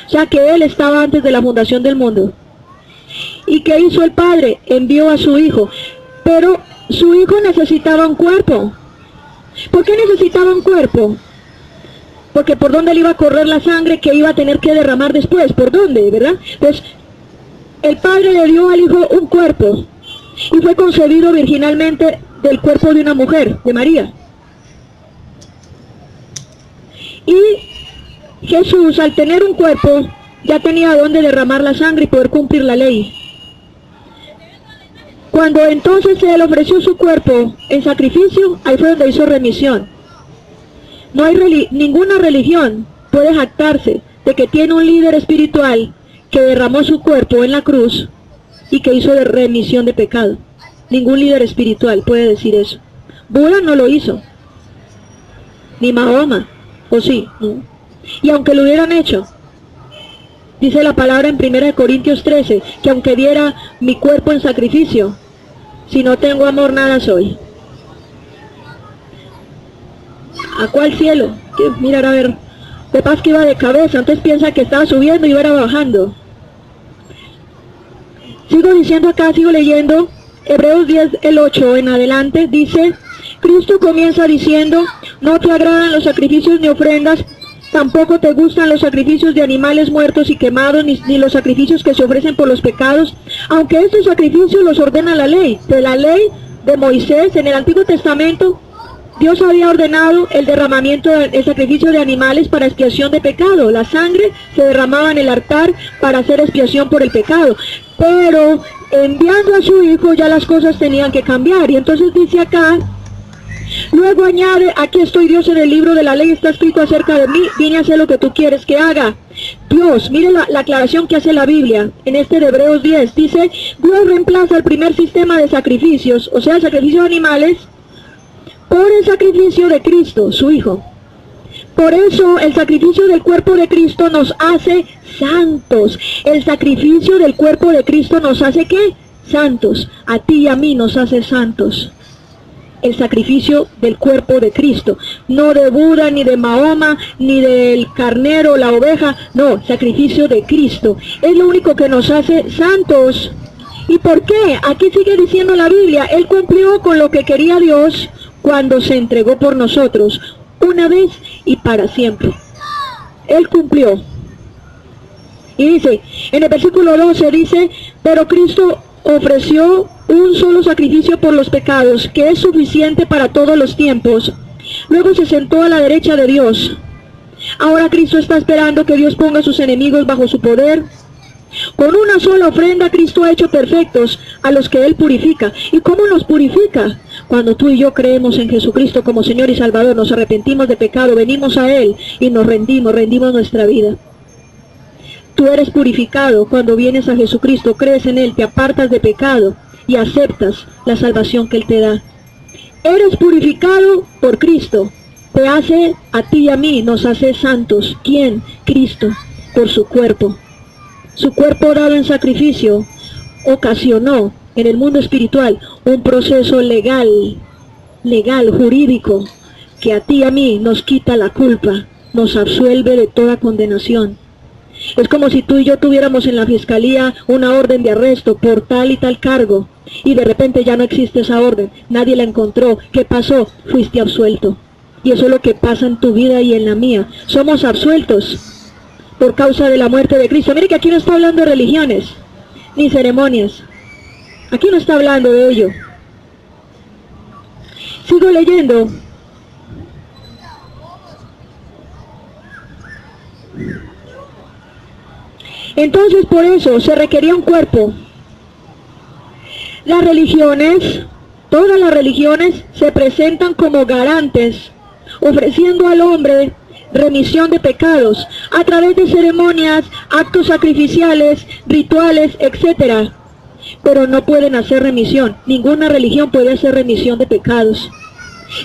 O sea que Él estaba antes de la fundación del mundo. ¿Y qué hizo el Padre? Envió a su Hijo. Pero su Hijo necesitaba un cuerpo. ¿Por qué necesitaba un cuerpo? Porque por dónde le iba a correr la sangre que iba a tener que derramar después. ¿Por dónde? ¿Verdad? Pues el Padre le dio al Hijo un cuerpo. Y fue concebido virginalmente del cuerpo de una mujer, de María. Y Jesús, al tener un cuerpo, ya tenía dónde derramar la sangre y poder cumplir la ley. Cuando entonces Él ofreció su cuerpo en sacrificio, ahí fue donde hizo remisión. No hay ninguna religión puede jactarse de que tiene un líder espiritual que derramó su cuerpo en la cruz y que hizo de remisión de pecado. Ningún líder espiritual puede decir eso. Buda no lo hizo, ni Mahoma, ¿o sí? No. Y aunque lo hubieran hecho, dice la palabra en 1 Corintios 13, que aunque diera mi cuerpo en sacrificio, si no tengo amor nada soy. ¿A cuál cielo? Mirar a ver, de paz que iba de cabeza, antes piensa que estaba subiendo y iba bajando. Sigo diciendo acá, sigo leyendo, Hebreos 10, el 8 en adelante, dice, Cristo comienza diciendo, no te agradan los sacrificios ni ofrendas, tampoco te gustan los sacrificios de animales muertos y quemados, ni los sacrificios que se ofrecen por los pecados, aunque estos sacrificios los ordena la ley. De la ley de Moisés, en el Antiguo Testamento, Dios había ordenado el derramamiento del sacrificio de animales para expiación de pecado. La sangre se derramaba en el altar para hacer expiación por el pecado. Pero enviando a su Hijo ya las cosas tenían que cambiar. Y entonces dice acá, luego añade, aquí estoy Dios, en el libro de la ley está escrito acerca de mí, vine a hacer lo que tú quieres que haga. Dios, mire la aclaración que hace la Biblia en este de Hebreos 10, dice, Dios reemplaza el primer sistema de sacrificios, o sea, el sacrificio de animales, por el sacrificio de Cristo, su Hijo. Por eso el sacrificio del cuerpo de Cristo nos hace santos. El sacrificio del cuerpo de Cristo nos hace ¿qué? Santos. A ti y a mí nos hace santos. El sacrificio del cuerpo de Cristo, no de Buda, ni de Mahoma, ni del carnero, la oveja, no, sacrificio de Cristo, es lo único que nos hace santos. ¿Y por qué? Aquí sigue diciendo la Biblia, Él cumplió con lo que quería Dios cuando se entregó por nosotros, una vez y para siempre. Él cumplió. Y dice, en el versículo 12 dice, pero Cristo ofreció un solo sacrificio por los pecados, que es suficiente para todos los tiempos. Luego se sentó a la derecha de Dios. Ahora Cristo está esperando que Dios ponga a sus enemigos bajo su poder. Con una sola ofrenda Cristo ha hecho perfectos a los que Él purifica. ¿Y cómo nos purifica? Cuando tú y yo creemos en Jesucristo como Señor y Salvador, nos arrepentimos de pecado, venimos a Él y nos rendimos nuestra vida. Tú eres purificado cuando vienes a Jesucristo, crees en Él, te apartas de pecado y aceptas la salvación que Él te da. Eres purificado por Cristo. Te hace a ti y a mí, nos hace santos. ¿Quién? Cristo, por su cuerpo. Su cuerpo dado en sacrificio ocasionó en el mundo espiritual un proceso legal, jurídico, que a ti y a mí nos quita la culpa, nos absuelve de toda condenación. Es como si tú y yo tuviéramos en la fiscalía una orden de arresto por tal y tal cargo, y de repente ya no existe esa orden, nadie la encontró. ¿Qué pasó? Fuiste absuelto. Y eso es lo que pasa en tu vida y en la mía. Somos absueltos por causa de la muerte de Cristo. Mire que aquí no está hablando de religiones, ni ceremonias. Aquí no está hablando de ello. Sigo leyendo. Entonces por eso se requería un cuerpo. Las religiones, todas las religiones se presentan como garantes, ofreciendo al hombre remisión de pecados a través de ceremonias, actos sacrificiales, rituales, etc. Pero no pueden hacer remisión. Ninguna religión puede hacer remisión de pecados.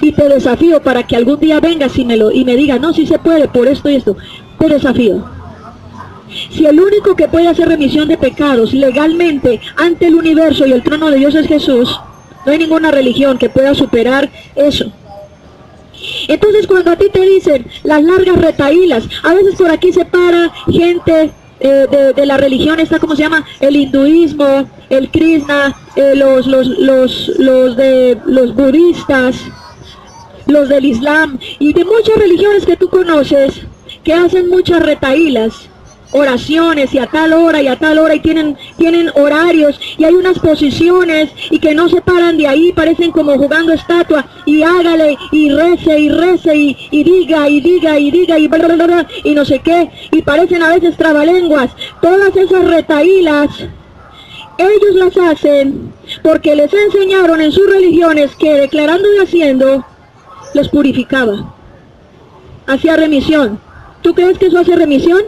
Y te desafío para que algún día vengas y me digas, no, sí se puede, por esto y esto. Te desafío. Si el único que puede hacer remisión de pecados legalmente ante el universo y el trono de Dios es Jesús, no hay ninguna religión que pueda superar eso. Entonces cuando a ti te dicen las largas retahílas, a veces por aquí se para gente de la religión esta, ¿cómo se llama? El hinduismo, el krishna, los budistas, los del islam y de muchas religiones que tú conoces que hacen muchas retahílas, oraciones y a tal hora y tienen horarios y hay unas posiciones y que no se paran de ahí, parecen como jugando estatua y hágale y rece y diga y no sé qué, y parecen a veces trabalenguas. Todas esas retahílas ellos las hacen porque les enseñaron en sus religiones que declarando y haciendo los purificaba, hacía remisión. ¿Tú crees que eso hace remisión?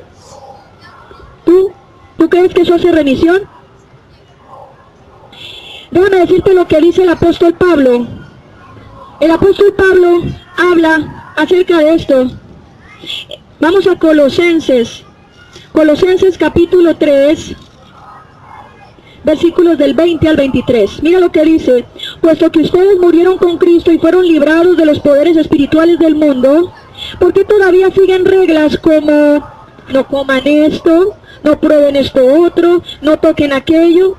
¿Tú crees que eso hace remisión? Déjame decirte lo que dice el apóstol Pablo. El apóstol Pablo habla acerca de esto. Vamos a Colosenses. Colosenses capítulo 3, versículos del 20 al 23. Mira lo que dice. Puesto que ustedes murieron con Cristo y fueron librados de los poderes espirituales del mundo, ¿por qué todavía siguen reglas como no coman esto, no prueben esto otro, no toquen aquello?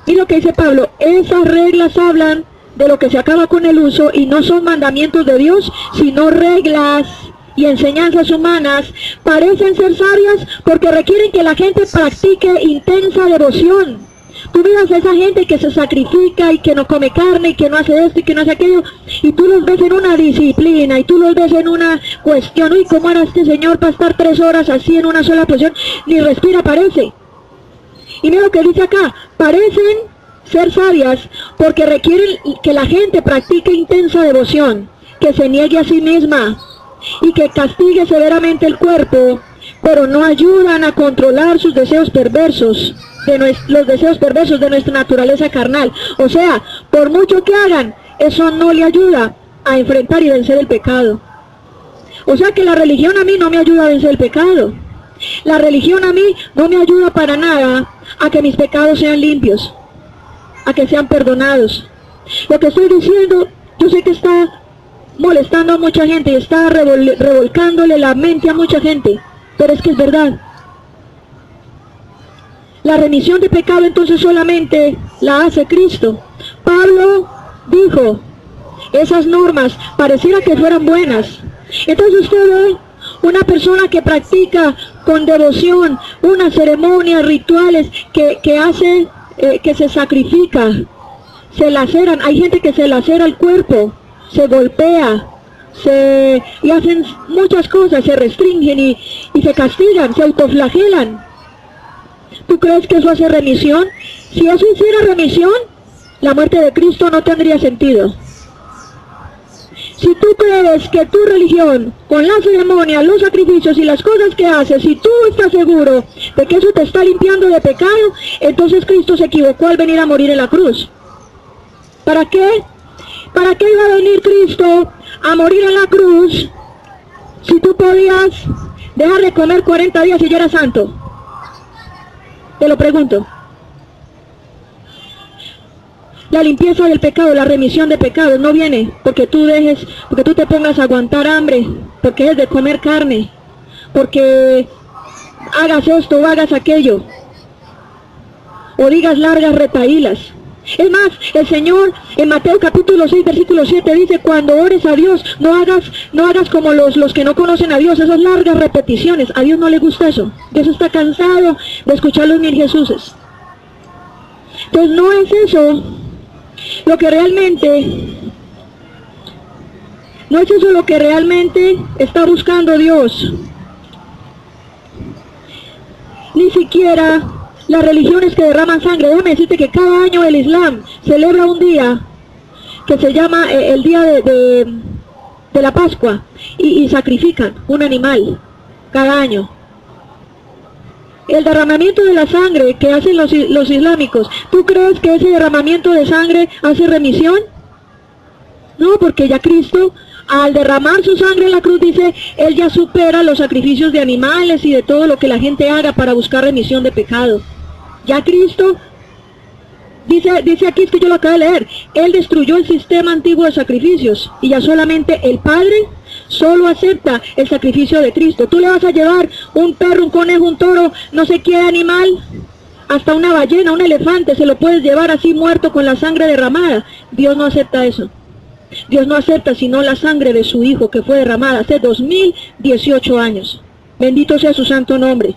Y lo que dice Pablo, esas reglas hablan de lo que se acaba con el uso y no son mandamientos de Dios, sino reglas y enseñanzas humanas. Parecen ser sabias porque requieren que la gente practique intensa devoción. Tú miras a esa gente que se sacrifica y que no come carne y que no hace esto y que no hace aquello, y tú los ves en una disciplina y tú los ves en una cuestión. Uy, ¿cómo era este señor para estar 3 horas así en una sola posición? Ni respira parece. Y mira lo que dice acá, parecen ser sabias porque requieren que la gente practique intensa devoción, que se niegue a sí misma y que castigue severamente el cuerpo, pero no ayudan a controlar sus deseos perversos, los deseos perversos de nuestra naturaleza carnal. O sea, por mucho que hagan, eso no le ayuda a enfrentar y vencer el pecado. O sea que la religión a mí no me ayuda a vencer el pecado. La religión a mí no me ayuda para nada a que mis pecados sean limpios, a que sean perdonados. Lo que estoy diciendo, yo sé que está molestando a mucha gente y está revolcándole la mente a mucha gente, pero es que es verdad. La remisión de pecado entonces solamente la hace Cristo. Pablo dijo, esas normas pareciera que fueran buenas. Entonces usted ve una persona que practica con devoción unas ceremonias, rituales, que hace, que se sacrifica, se laceran. Hay gente que se lacera el cuerpo, se golpea, y hacen muchas cosas, se restringen y se castigan, se autoflagelan. ¿Tú crees que eso hace remisión? Si eso hiciera remisión, la muerte de Cristo no tendría sentido. Si tú crees que tu religión, con la ceremonia, los sacrificios y las cosas que haces, si tú estás seguro de que eso te está limpiando de pecado, entonces Cristo se equivocó al venir a morir en la cruz. ¿Para qué? ¿Para qué iba a venir Cristo a morir en la cruz si tú podías dejar de comer 40 días y ya eras santo? Te lo pregunto. La limpieza del pecado, la remisión de pecados no viene porque tú te pongas a aguantar hambre, porque dejes de comer carne, porque hagas esto o hagas aquello, o digas largas retahílas. Es más, el Señor en Mateo capítulo 6, versículo 7 dice, cuando ores a Dios, no hagas como los que no conocen a Dios, esas largas repeticiones. A Dios no le gusta eso. Dios está cansado de escuchar los mil Jesuses. Entonces no es eso lo que realmente, no es eso lo que realmente está buscando Dios. Ni siquiera las religiones que derraman sangre. Déjame decirte que cada año el Islam celebra un día que se llama el día de la Pascua y sacrifican un animal cada año. El derramamiento de la sangre que hacen los islámicos, ¿tú crees que ese derramamiento de sangre hace remisión? No, porque ya Cristo, al derramar su sangre en la cruz, dice, Él ya supera los sacrificios de animales y de todo lo que la gente haga para buscar remisión de pecado. Ya Cristo, dice aquí, es que yo lo acabo de leer, Él destruyó el sistema antiguo de sacrificios y ya solamente el Padre solo acepta el sacrificio de Cristo. Tú le vas a llevar un perro, un conejo, un toro, no sé qué animal, hasta una ballena, un elefante, se lo puedes llevar así muerto con la sangre derramada. Dios no acepta eso. Dios no acepta sino la sangre de su Hijo que fue derramada hace 2018 años. Bendito sea su santo nombre.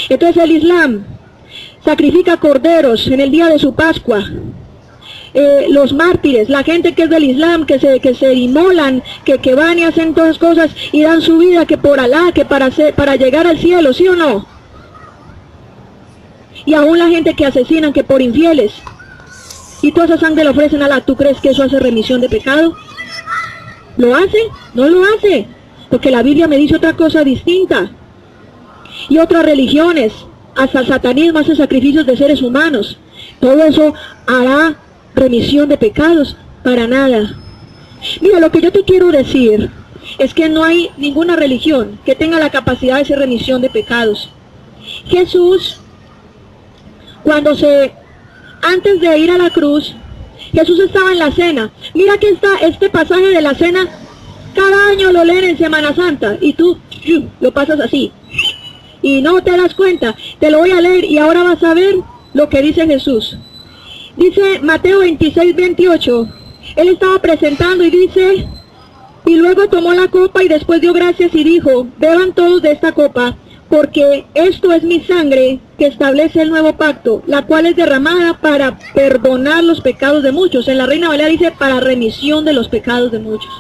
Entonces el Islam sacrifica corderos en el día de su Pascua. Los mártires, la gente que es del Islam, que se inmolan, que van y hacen todas cosas y dan su vida, que por Alá, que para llegar al cielo, ¿sí o no? Y aún la gente que asesinan, que por infieles, y toda esa sangre le ofrecen a Alá. ¿Tú crees que eso hace remisión de pecado? ¿Lo hace? No lo hace, porque la Biblia me dice otra cosa distinta. Y otras religiones, hasta el satanismo hace sacrificios de seres humanos. Todo eso hará remisión de pecados, para nada. Mira, lo que yo te quiero decir es que no hay ninguna religión que tenga la capacidad de hacer remisión de pecados. Jesús, antes de ir a la cruz, Jesús estaba en la cena. Mira que está este pasaje de la cena, cada año lo leen en Semana Santa y tú lo pasas así y no te das cuenta. Te lo voy a leer y ahora vas a ver lo que dice Jesús. Dice Mateo 26, 28, Él estaba presentando y dice, y luego tomó la copa y después dio gracias y dijo, beban todos de esta copa, porque esto es mi sangre que establece el nuevo pacto, la cual es derramada para perdonar los pecados de muchos. En la Reina Valera dice, para remisión de los pecados de muchos.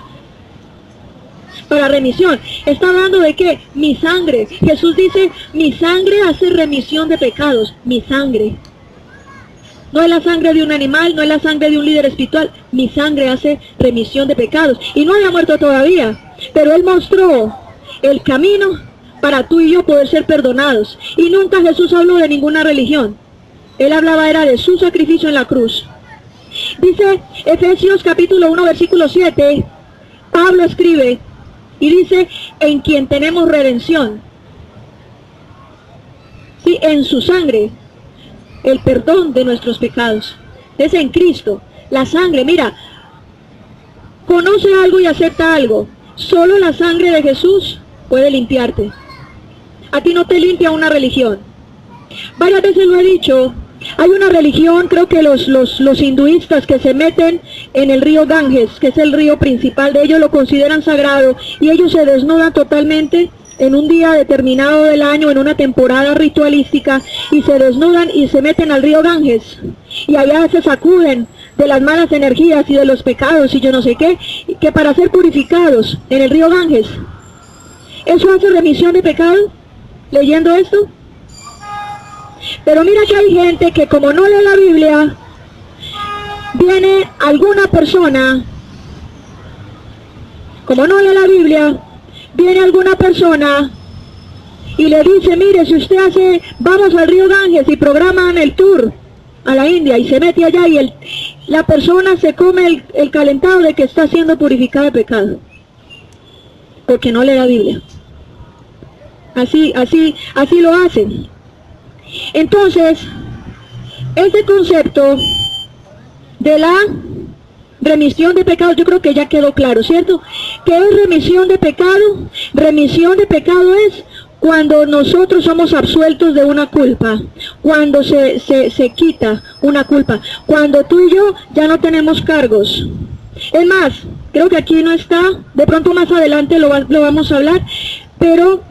Para remisión. ¿Está hablando de qué? Mi sangre. Jesús dice, mi sangre hace remisión de pecados. Mi sangre. No es la sangre de un animal, no es la sangre de un líder espiritual. Mi sangre hace remisión de pecados. Y no había muerto todavía, pero Él mostró el camino para tú y yo poder ser perdonados. Y nunca Jesús habló de ninguna religión. Él hablaba era de su sacrificio en la cruz. Dice Efesios capítulo 1 versículo 7, Pablo escribe y dice, en quien tenemos redención. Sí, en su sangre, el perdón de nuestros pecados. Es en Cristo, la sangre. Mira, conoce algo y acepta algo. Solo la sangre de Jesús puede limpiarte. A ti no te limpia una religión. Varias veces lo he dicho, hay una religión, creo que los hinduistas que se meten en el río Ganges, que es el río principal de ellos, lo consideran sagrado, y ellos se desnudan totalmente en un día determinado del año, en una temporada ritualística, y se desnudan y se meten al río Ganges, y allá se sacuden de las malas energías y de los pecados y yo no sé qué, que para ser purificados en el río Ganges. ¿Eso hace remisión de pecado? ¿Leyendo esto? Pero mira que hay gente que como no lee la Biblia, viene alguna persona, como no lee la Biblia, viene alguna persona y le dice, mire, si usted vamos al río Ganges y programan el tour a la India y se mete allá y la persona se come el calentado de que está siendo purificada de pecado, porque no lee la Biblia. Así lo hacen. Entonces, este concepto de la remisión de pecados, yo creo que ya quedó claro, ¿cierto? ¿Qué es remisión de pecado? Remisión de pecado es cuando nosotros somos absueltos de una culpa, cuando se quita una culpa, cuando tú y yo ya no tenemos cargos. Es más, creo que aquí no está, de pronto más adelante lo vamos a hablar, pero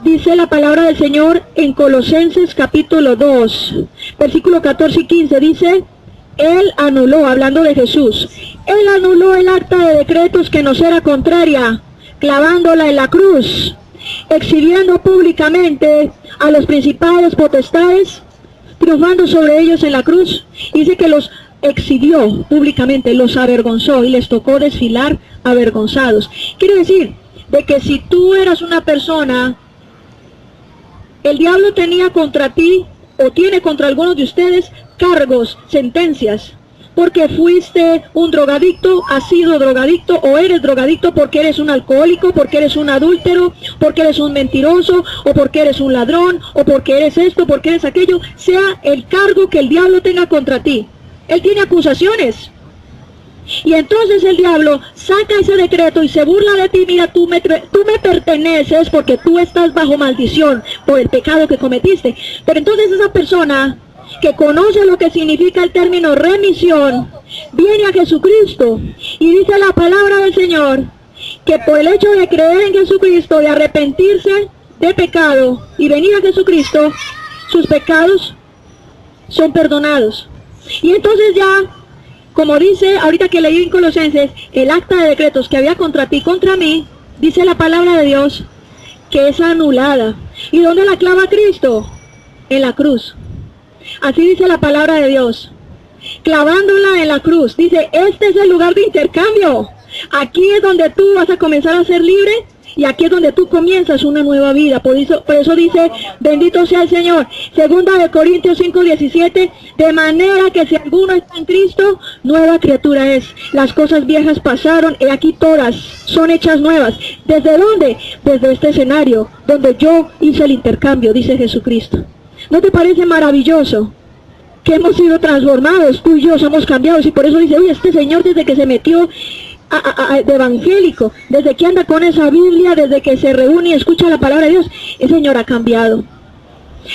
dice la palabra del Señor en Colosenses capítulo 2, versículo 14 y 15, dice, Él anuló, hablando de Jesús, Él anuló el acta de decretos que nos era contraria, clavándola en la cruz, exhibiendo públicamente a los principados potestades, triunfando sobre ellos en la cruz. Dice que los exhibió públicamente, los avergonzó y les tocó desfilar avergonzados. Quiere decir de que si tú eras una persona, el diablo tenía contra ti o tiene contra algunos de ustedes cargos, sentencias, porque fuiste un drogadicto, has sido drogadicto o eres drogadicto porque eres un alcohólico, porque eres un adúltero, porque eres un mentiroso, o porque eres un ladrón, o porque eres esto, porque eres aquello, sea el cargo que el diablo tenga contra ti. Él tiene acusaciones. Y entonces el diablo saca ese decreto y se burla de ti. Mira, tú me perteneces porque tú estás bajo maldición por el pecado que cometiste. Pero entonces esa persona que conoce lo que significa el término remisión, viene a Jesucristo y dice la palabra del Señor que por el hecho de creer en Jesucristo, de arrepentirse de pecado y venir a Jesucristo, sus pecados son perdonados. Y entonces ya, como dice ahorita que leí en Colosenses, el acta de decretos que había contra ti, contra mí, dice la palabra de Dios que es anulada. ¿Y dónde la clava Cristo? En la cruz. Así dice la palabra de Dios, clavándola en la cruz. Dice, este es el lugar de intercambio. Aquí es donde tú vas a comenzar a ser libre y aquí es donde tú comienzas una nueva vida. Por eso dice, bendito sea el Señor. Segunda de Corintios 5:17, de manera que si alguno está en Cristo, nueva criatura es. Las cosas viejas pasaron y aquí todas son hechas nuevas. ¿Desde dónde? Desde este escenario donde yo hice el intercambio, dice Jesucristo. ¿No te parece maravilloso que hemos sido transformados? Tú y yo somos cambiados y por eso dice, uy, este señor desde que se metió de evangélico, desde que anda con esa Biblia, desde que se reúne y escucha la palabra de Dios, el Señor ha cambiado.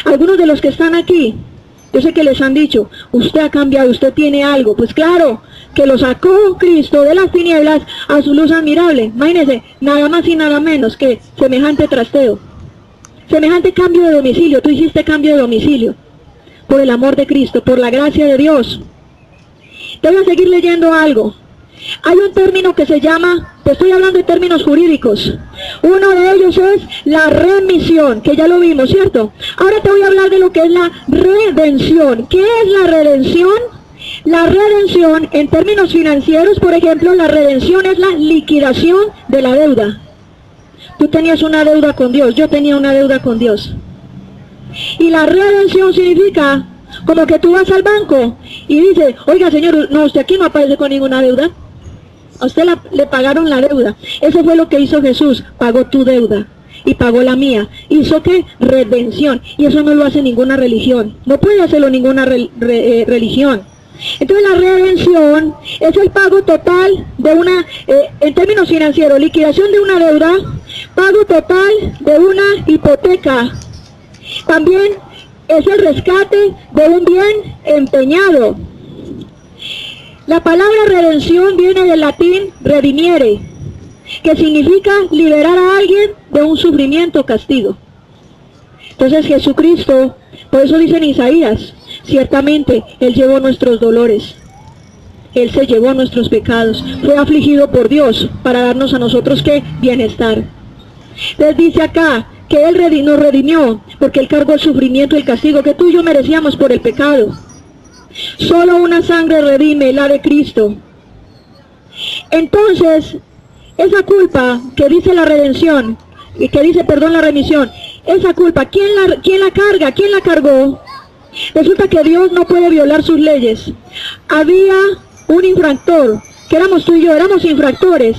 Algunos de los que están aquí, yo sé que les han dicho, usted ha cambiado, usted tiene algo. Pues claro, que lo sacó Cristo de las tinieblas a su luz admirable. Imagínense, nada más y nada menos que semejante trasteo. Semejante cambio de domicilio, tú hiciste cambio de domicilio, por el amor de Cristo, por la gracia de Dios. Te voy a seguir leyendo algo. Hay un término que se llama, te estoy hablando de términos jurídicos, uno de ellos es la remisión, que ya lo vimos, ¿cierto? Ahora te voy a hablar de lo que es la redención. ¿Qué es la redención? La redención, en términos financieros, por ejemplo, la redención es la liquidación de la deuda. Tú tenías una deuda con Dios, yo tenía una deuda con Dios. Y la redención significa como que tú vas al banco y dices, oiga señor, no, usted aquí no aparece con ninguna deuda. A usted le pagaron la deuda. Eso fue lo que hizo Jesús, pagó tu deuda y pagó la mía. ¿Hizo qué? Redención. Y eso no lo hace ninguna religión. No puede hacerlo ninguna religión. Entonces la redención es el pago total de una, en términos financieros, liquidación de una deuda, pago total de una hipoteca. También es el rescate de un bien empeñado. La palabra redención viene del latín redimiere, que significa liberar a alguien de un sufrimiento o castigo. Entonces Jesucristo, por eso dice en Isaías, ciertamente Él llevó nuestros dolores, Él se llevó nuestros pecados, fue afligido por Dios para darnos a nosotros ¿qué? Bienestar. Entonces dice acá, que Él nos redimió, porque Él cargó el sufrimiento y el castigo que tú y yo merecíamos por el pecado. Solo una sangre redime, la de Cristo. Entonces, esa culpa que dice la redención, que dice, perdón, la remisión, esa culpa, ¿quién la carga? ¿Quién la cargó? Resulta que Dios no puede violar sus leyes. Había un infractor, que éramos tú y yo, éramos infractores,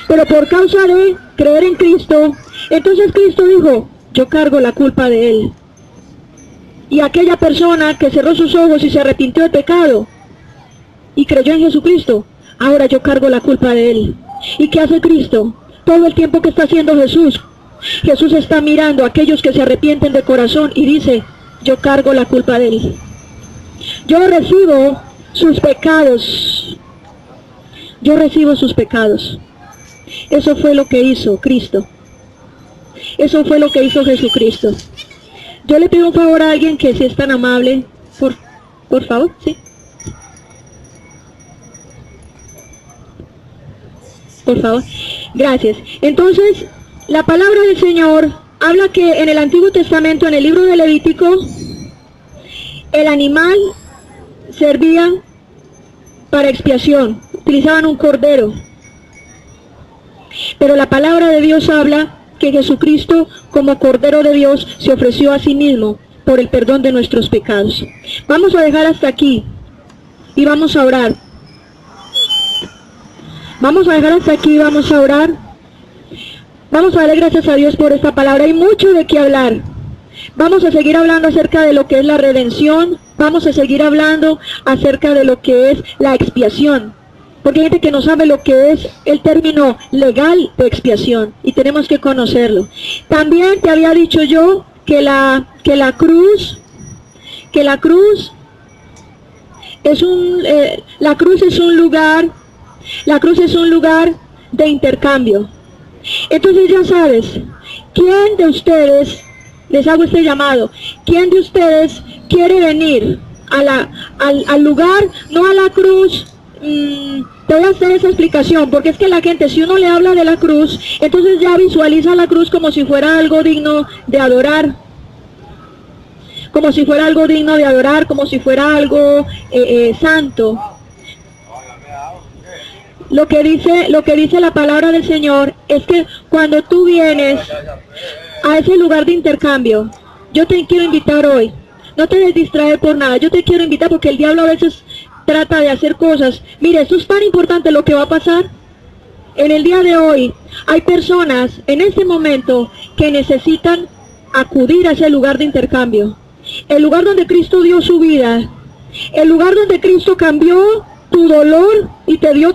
pero por causa de creer en Cristo, entonces Cristo dijo, yo cargo la culpa de él. Y aquella persona que cerró sus ojos y se arrepintió del pecado y creyó en Jesucristo, ahora yo cargo la culpa de él. ¿Y qué hace Cristo? Todo el tiempo que está haciendo Jesús, Jesús está mirando a aquellos que se arrepienten de corazón y dice, yo cargo la culpa de él. Yo recibo sus pecados. Yo recibo sus pecados. Eso fue lo que hizo Cristo. Eso fue lo que hizo Jesucristo. Yo le pido un favor a alguien que si es tan amable, por favor, sí. Por favor, gracias. Entonces, la palabra del Señor habla que en el Antiguo Testamento, en el libro de Levítico, el animal servía para expiación, utilizaban un cordero. Pero la palabra de Dios habla que Jesucristo, como Cordero de Dios, se ofreció a sí mismo por el perdón de nuestros pecados. Vamos a dejar hasta aquí y vamos a orar. Vamos a dejar hasta aquí y vamos a orar. Vamos a darle gracias a Dios por esta palabra. Hay mucho de qué hablar. Vamos a seguir hablando acerca de lo que es la redención. Vamos a seguir hablando acerca de lo que es la expiación. Porque hay gente que no sabe lo que es el término legal de expiación y tenemos que conocerlo. También te había dicho yo que la cruz es un lugar de intercambio. Entonces ya sabes, ¿quién de ustedes, les hago este llamado, quién de ustedes quiere venir al lugar, no a la cruz? Te voy a hacer esa explicación, porque es que la gente, si uno le habla de la cruz, entonces ya visualiza la cruz como si fuera algo digno de adorar, como si fuera algo digno de adorar, como si fuera algo santo. Lo que dice la palabra del Señor es que cuando tú vienes a ese lugar de intercambio, yo te quiero invitar hoy, no te des distraer por nada, yo te quiero invitar porque el diablo a veces trata de hacer cosas. Mire, esto es tan importante lo que va a pasar. En el día de hoy hay personas en este momento que necesitan acudir a ese lugar de intercambio. El lugar donde Cristo dio su vida. El lugar donde Cristo cambió tu dolor y te dio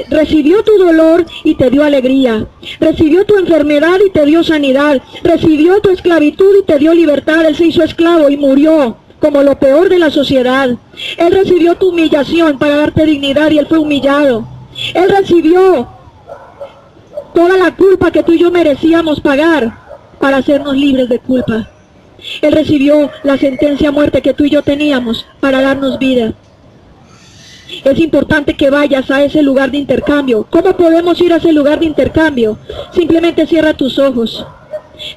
recibió tu dolor y te dio alegría. Recibió tu enfermedad y te dio sanidad. Recibió tu esclavitud y te dio libertad. Él se hizo esclavo y murió como lo peor de la sociedad. Él recibió tu humillación para darte dignidad y él fue humillado. Él recibió toda la culpa que tú y yo merecíamos pagar para hacernos libres de culpa. Él recibió la sentencia a muerte que tú y yo teníamos para darnos vida. Es importante que vayas a ese lugar de intercambio. ¿Cómo podemos ir a ese lugar de intercambio? Simplemente cierra tus ojos.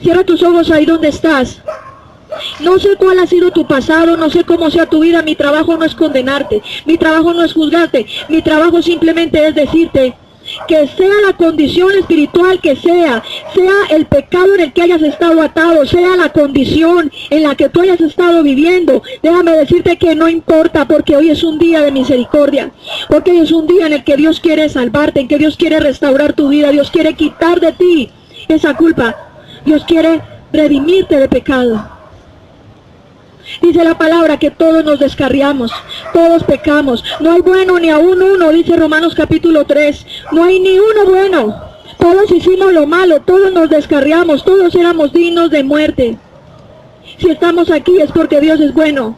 Cierra tus ojos ahí donde estás. No sé cuál ha sido tu pasado, no sé cómo sea tu vida. Mi trabajo no es condenarte, mi trabajo no es juzgarte, mi trabajo simplemente es decirte que sea la condición espiritual que sea el pecado en el que hayas estado atado, sea la condición en la que tú hayas estado viviendo, déjame decirte que no importa, porque hoy es un día de misericordia, porque hoy es un día en el que Dios quiere salvarte, en que Dios quiere restaurar tu vida, Dios quiere quitar de ti esa culpa, Dios quiere redimirte de pecado. Dice la palabra que todos nos descarriamos, todos pecamos, no hay bueno ni aún uno, dice Romanos capítulo 3, no hay ni uno bueno, todos hicimos lo malo, todos nos descarriamos, todos éramos dignos de muerte. Si estamos aquí es porque Dios es bueno.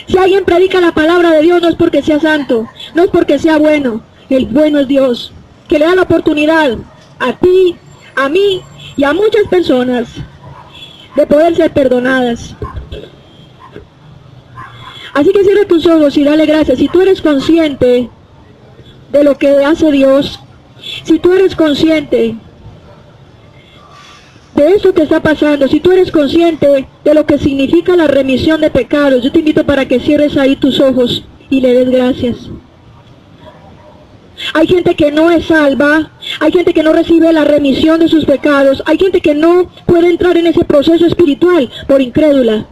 Si alguien predica la palabra de Dios no es porque sea santo, no es porque sea bueno, el bueno es Dios, que le da la oportunidad a ti, a mí y a muchas personas de poder ser perdonadas. Así que cierra tus ojos y dale gracias. Si tú eres consciente de lo que hace Dios, si tú eres consciente de eso que está pasando, si tú eres consciente de lo que significa la remisión de pecados, yo te invito para que cierres ahí tus ojos y le des gracias. Hay gente que no es salva, hay gente que no recibe la remisión de sus pecados, hay gente que no puede entrar en ese proceso espiritual por incrédula,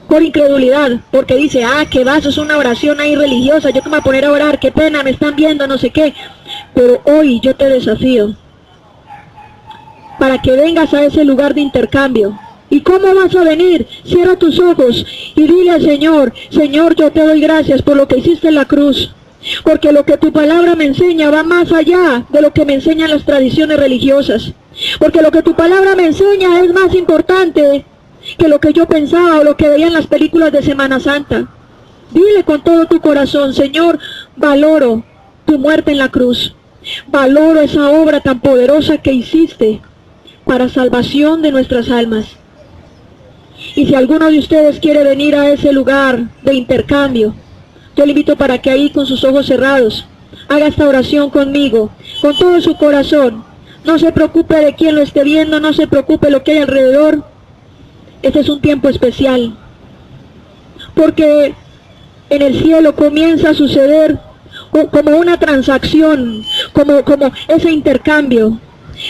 por incredulidad, porque dice, que vas, es una oración ahí religiosa, yo que me voy a poner a orar, qué pena, me están viendo, no sé qué. Pero hoy yo te desafío para que vengas a ese lugar de intercambio. ¿Y cómo vas a venir? Cierra tus ojos y dile al Señor, Señor, yo te doy gracias por lo que hiciste en la cruz. Porque lo que tu palabra me enseña va más allá de lo que me enseñan las tradiciones religiosas. Porque lo que tu palabra me enseña es más importante que lo que yo pensaba o lo que veía en las películas de Semana Santa. Dile con todo tu corazón, Señor, valoro tu muerte en la cruz. Valoro esa obra tan poderosa que hiciste para salvación de nuestras almas. Y si alguno de ustedes quiere venir a ese lugar de intercambio, yo le invito para que ahí con sus ojos cerrados haga esta oración conmigo, con todo su corazón. No se preocupe de quién lo esté viendo, no se preocupe lo que hay alrededor. Este es un tiempo especial, porque en el cielo comienza a suceder como una transacción, como ese intercambio,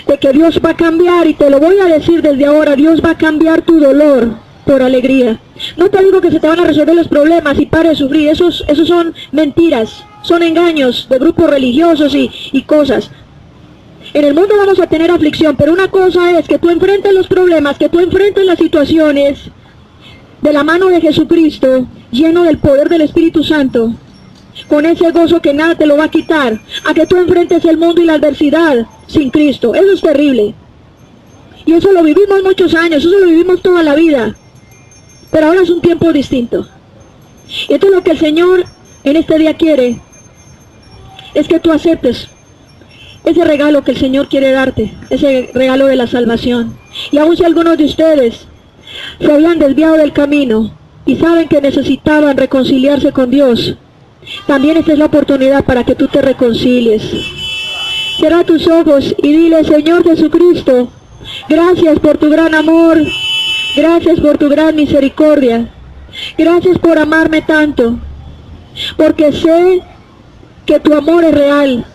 de que Dios va a cambiar, y te lo voy a decir desde ahora, Dios va a cambiar tu dolor por alegría. No te digo que se te van a resolver los problemas y pare de sufrir, esos son mentiras, son engaños de grupos religiosos y cosas. En el mundo vamos a tener aflicción, pero una cosa es que tú enfrentes los problemas, que tú enfrentes las situaciones de la mano de Jesucristo, lleno del poder del Espíritu Santo, con ese gozo que nada te lo va a quitar, a que tú enfrentes el mundo y la adversidad sin Cristo. Eso es terrible. Y eso lo vivimos muchos años, eso lo vivimos toda la vida. Pero ahora es un tiempo distinto. Y esto es lo que el Señor en este día quiere, es que tú aceptes ese regalo que el Señor quiere darte, ese regalo de la salvación. Y aun si algunos de ustedes se habían desviado del camino y saben que necesitaban reconciliarse con Dios, también esta es la oportunidad para que tú te reconcilies. Cierra tus ojos y dile, Señor Jesucristo, gracias por tu gran amor, gracias por tu gran misericordia, gracias por amarme tanto, porque sé que tu amor es real.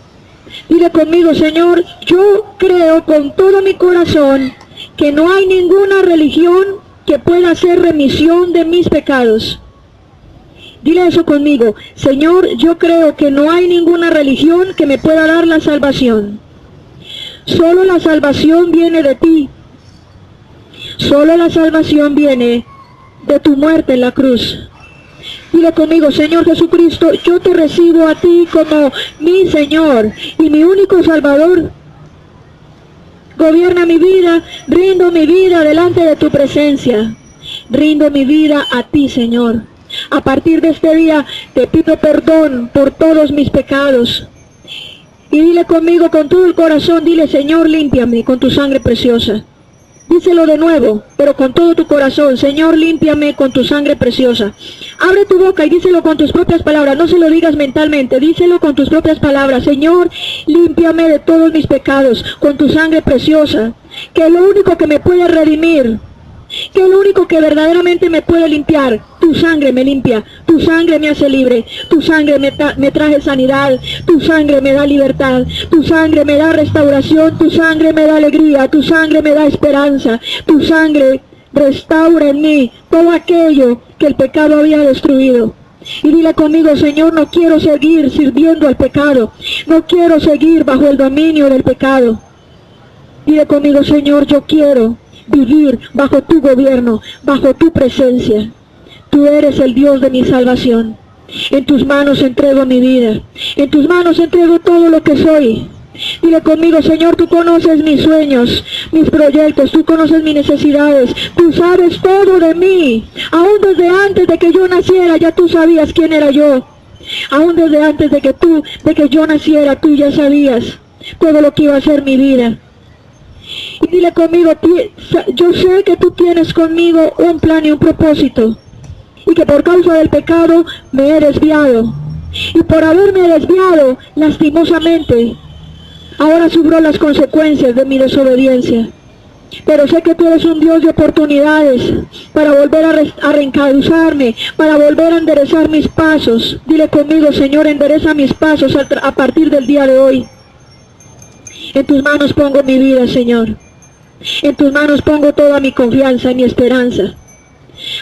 Dile conmigo, Señor, yo creo con todo mi corazón que no hay ninguna religión que pueda hacer remisión de mis pecados. Dile eso conmigo, Señor, yo creo que no hay ninguna religión que me pueda dar la salvación. Solo la salvación viene de ti. Solo la salvación viene de tu muerte en la cruz. Dile conmigo, Señor Jesucristo, yo te recibo a ti como mi Señor y mi único Salvador. Gobierna mi vida, rindo mi vida delante de tu presencia. Rindo mi vida a ti, Señor. A partir de este día te pido perdón por todos mis pecados. Y dile conmigo con todo el corazón, dile, Señor, límpiame con tu sangre preciosa. Díselo de nuevo, pero con todo tu corazón, Señor, límpiame con tu sangre preciosa. Abre tu boca y díselo con tus propias palabras, no se lo digas mentalmente, díselo con tus propias palabras. Señor, límpiame de todos mis pecados con tu sangre preciosa, que es lo único que me puede redimir, que es lo único que verdaderamente me puede limpiar. Tu sangre me limpia, tu sangre me hace libre, tu sangre me trae sanidad, tu sangre me da libertad, tu sangre me da restauración, tu sangre me da alegría, tu sangre me da esperanza, tu sangre restaura en mí todo aquello que el pecado había destruido. Y dile conmigo, Señor, no quiero seguir sirviendo al pecado, no quiero seguir bajo el dominio del pecado. Dile conmigo, Señor, yo quiero vivir bajo tu gobierno, bajo tu presencia. Tú eres el Dios de mi salvación. En tus manos entrego mi vida. En tus manos entrego todo lo que soy. Dile conmigo, Señor, tú conoces mis sueños, mis proyectos, tú conoces mis necesidades. Tú sabes todo de mí. Aún desde antes de que yo naciera, ya tú sabías quién era yo. Aún desde antes de que yo naciera, tú ya sabías todo lo que iba a ser mi vida. Y dile conmigo, yo sé que tú tienes conmigo un plan y un propósito, y que por causa del pecado me he desviado, y por haberme desviado lastimosamente, Ahora sufro las consecuencias de mi desobediencia. Pero sé que tú eres un Dios de oportunidades para volver a reencauzarme, para volver a enderezar mis pasos. Dile conmigo, Señor, endereza mis pasos a partir del día de hoy. En tus manos pongo mi vida, Señor. En tus manos pongo toda mi confianza y mi esperanza.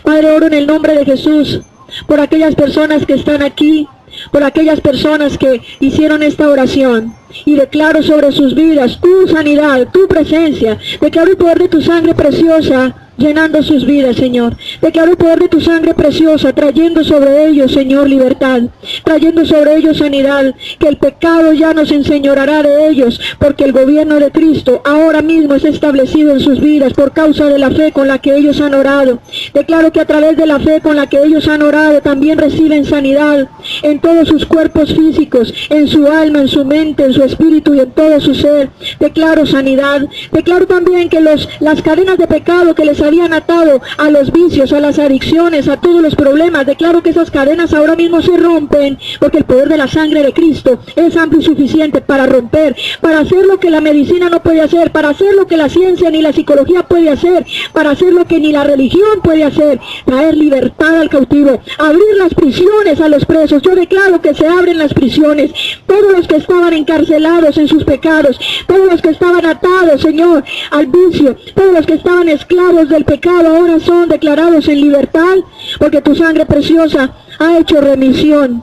Padre, oro en el nombre de Jesús por aquellas personas que están aquí, por aquellas personas que hicieron esta oración, y declaro sobre sus vidas tu sanidad, tu presencia. Declaro el poder de tu sangre preciosa llenando sus vidas, Señor. Declaro el poder de tu sangre preciosa trayendo sobre ellos, Señor, libertad, trayendo sobre ellos sanidad, que el pecado ya no se enseñoreará de ellos, porque el gobierno de Cristo ahora mismo es establecido en sus vidas por causa de la fe con la que ellos han orado. Declaro que a través de la fe con la que ellos han orado también reciben sanidad en todos sus cuerpos físicos, en su alma, en su mente, en su espíritu y en todo su ser. Declaro sanidad. Declaro también que las cadenas de pecado que les habían atado a los vicios, a las adicciones, a todos los problemas, declaro que esas cadenas ahora mismo se rompen, porque el poder de la sangre de Cristo es amplio y suficiente para romper, para hacer lo que la medicina no puede hacer, para hacer lo que la ciencia ni la psicología puede hacer, para hacer lo que ni la religión puede hacer, traer libertad al cautivo, abrir las prisiones a los presos. Yo declaro que se abren las prisiones, todos los que estaban encarcelados en sus pecados, todos los que estaban atados, Señor, al vicio, todos los que estaban esclavos del pecado, ahora son declarados en libertad, porque tu sangre preciosa ha hecho remisión.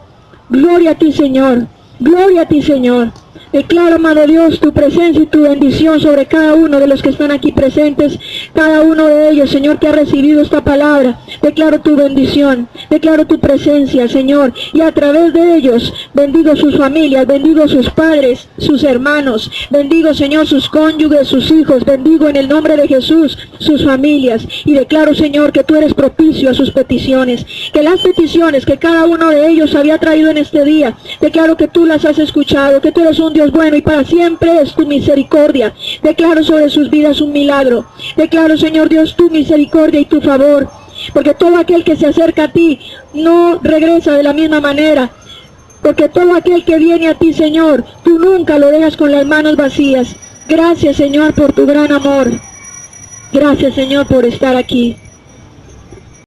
Gloria a ti, Señor. Gloria a ti, Señor. Declaro, amado Dios, tu presencia y tu bendición sobre cada uno de los que están aquí presentes, cada uno de ellos, Señor, que ha recibido esta palabra. Declaro tu bendición, declaro tu presencia, Señor, y a través de ellos, bendigo sus familias, bendigo sus padres, sus hermanos, bendigo, Señor, sus cónyuges, sus hijos, bendigo en el nombre de Jesús sus familias, y declaro, Señor, que tú eres propicio a sus peticiones, que las peticiones que cada uno de ellos había traído en este día, declaro que tú las has escuchado, que tú eres un Dios bueno y para siempre es tu misericordia. Declaro sobre sus vidas un milagro. Declaro, Señor Dios, tu misericordia y tu favor, porque todo aquel que se acerca a ti no regresa de la misma manera, porque todo aquel que viene a ti, Señor, tú nunca lo dejas con las manos vacías. Gracias, Señor, por tu gran amor. Gracias, Señor, por estar aquí.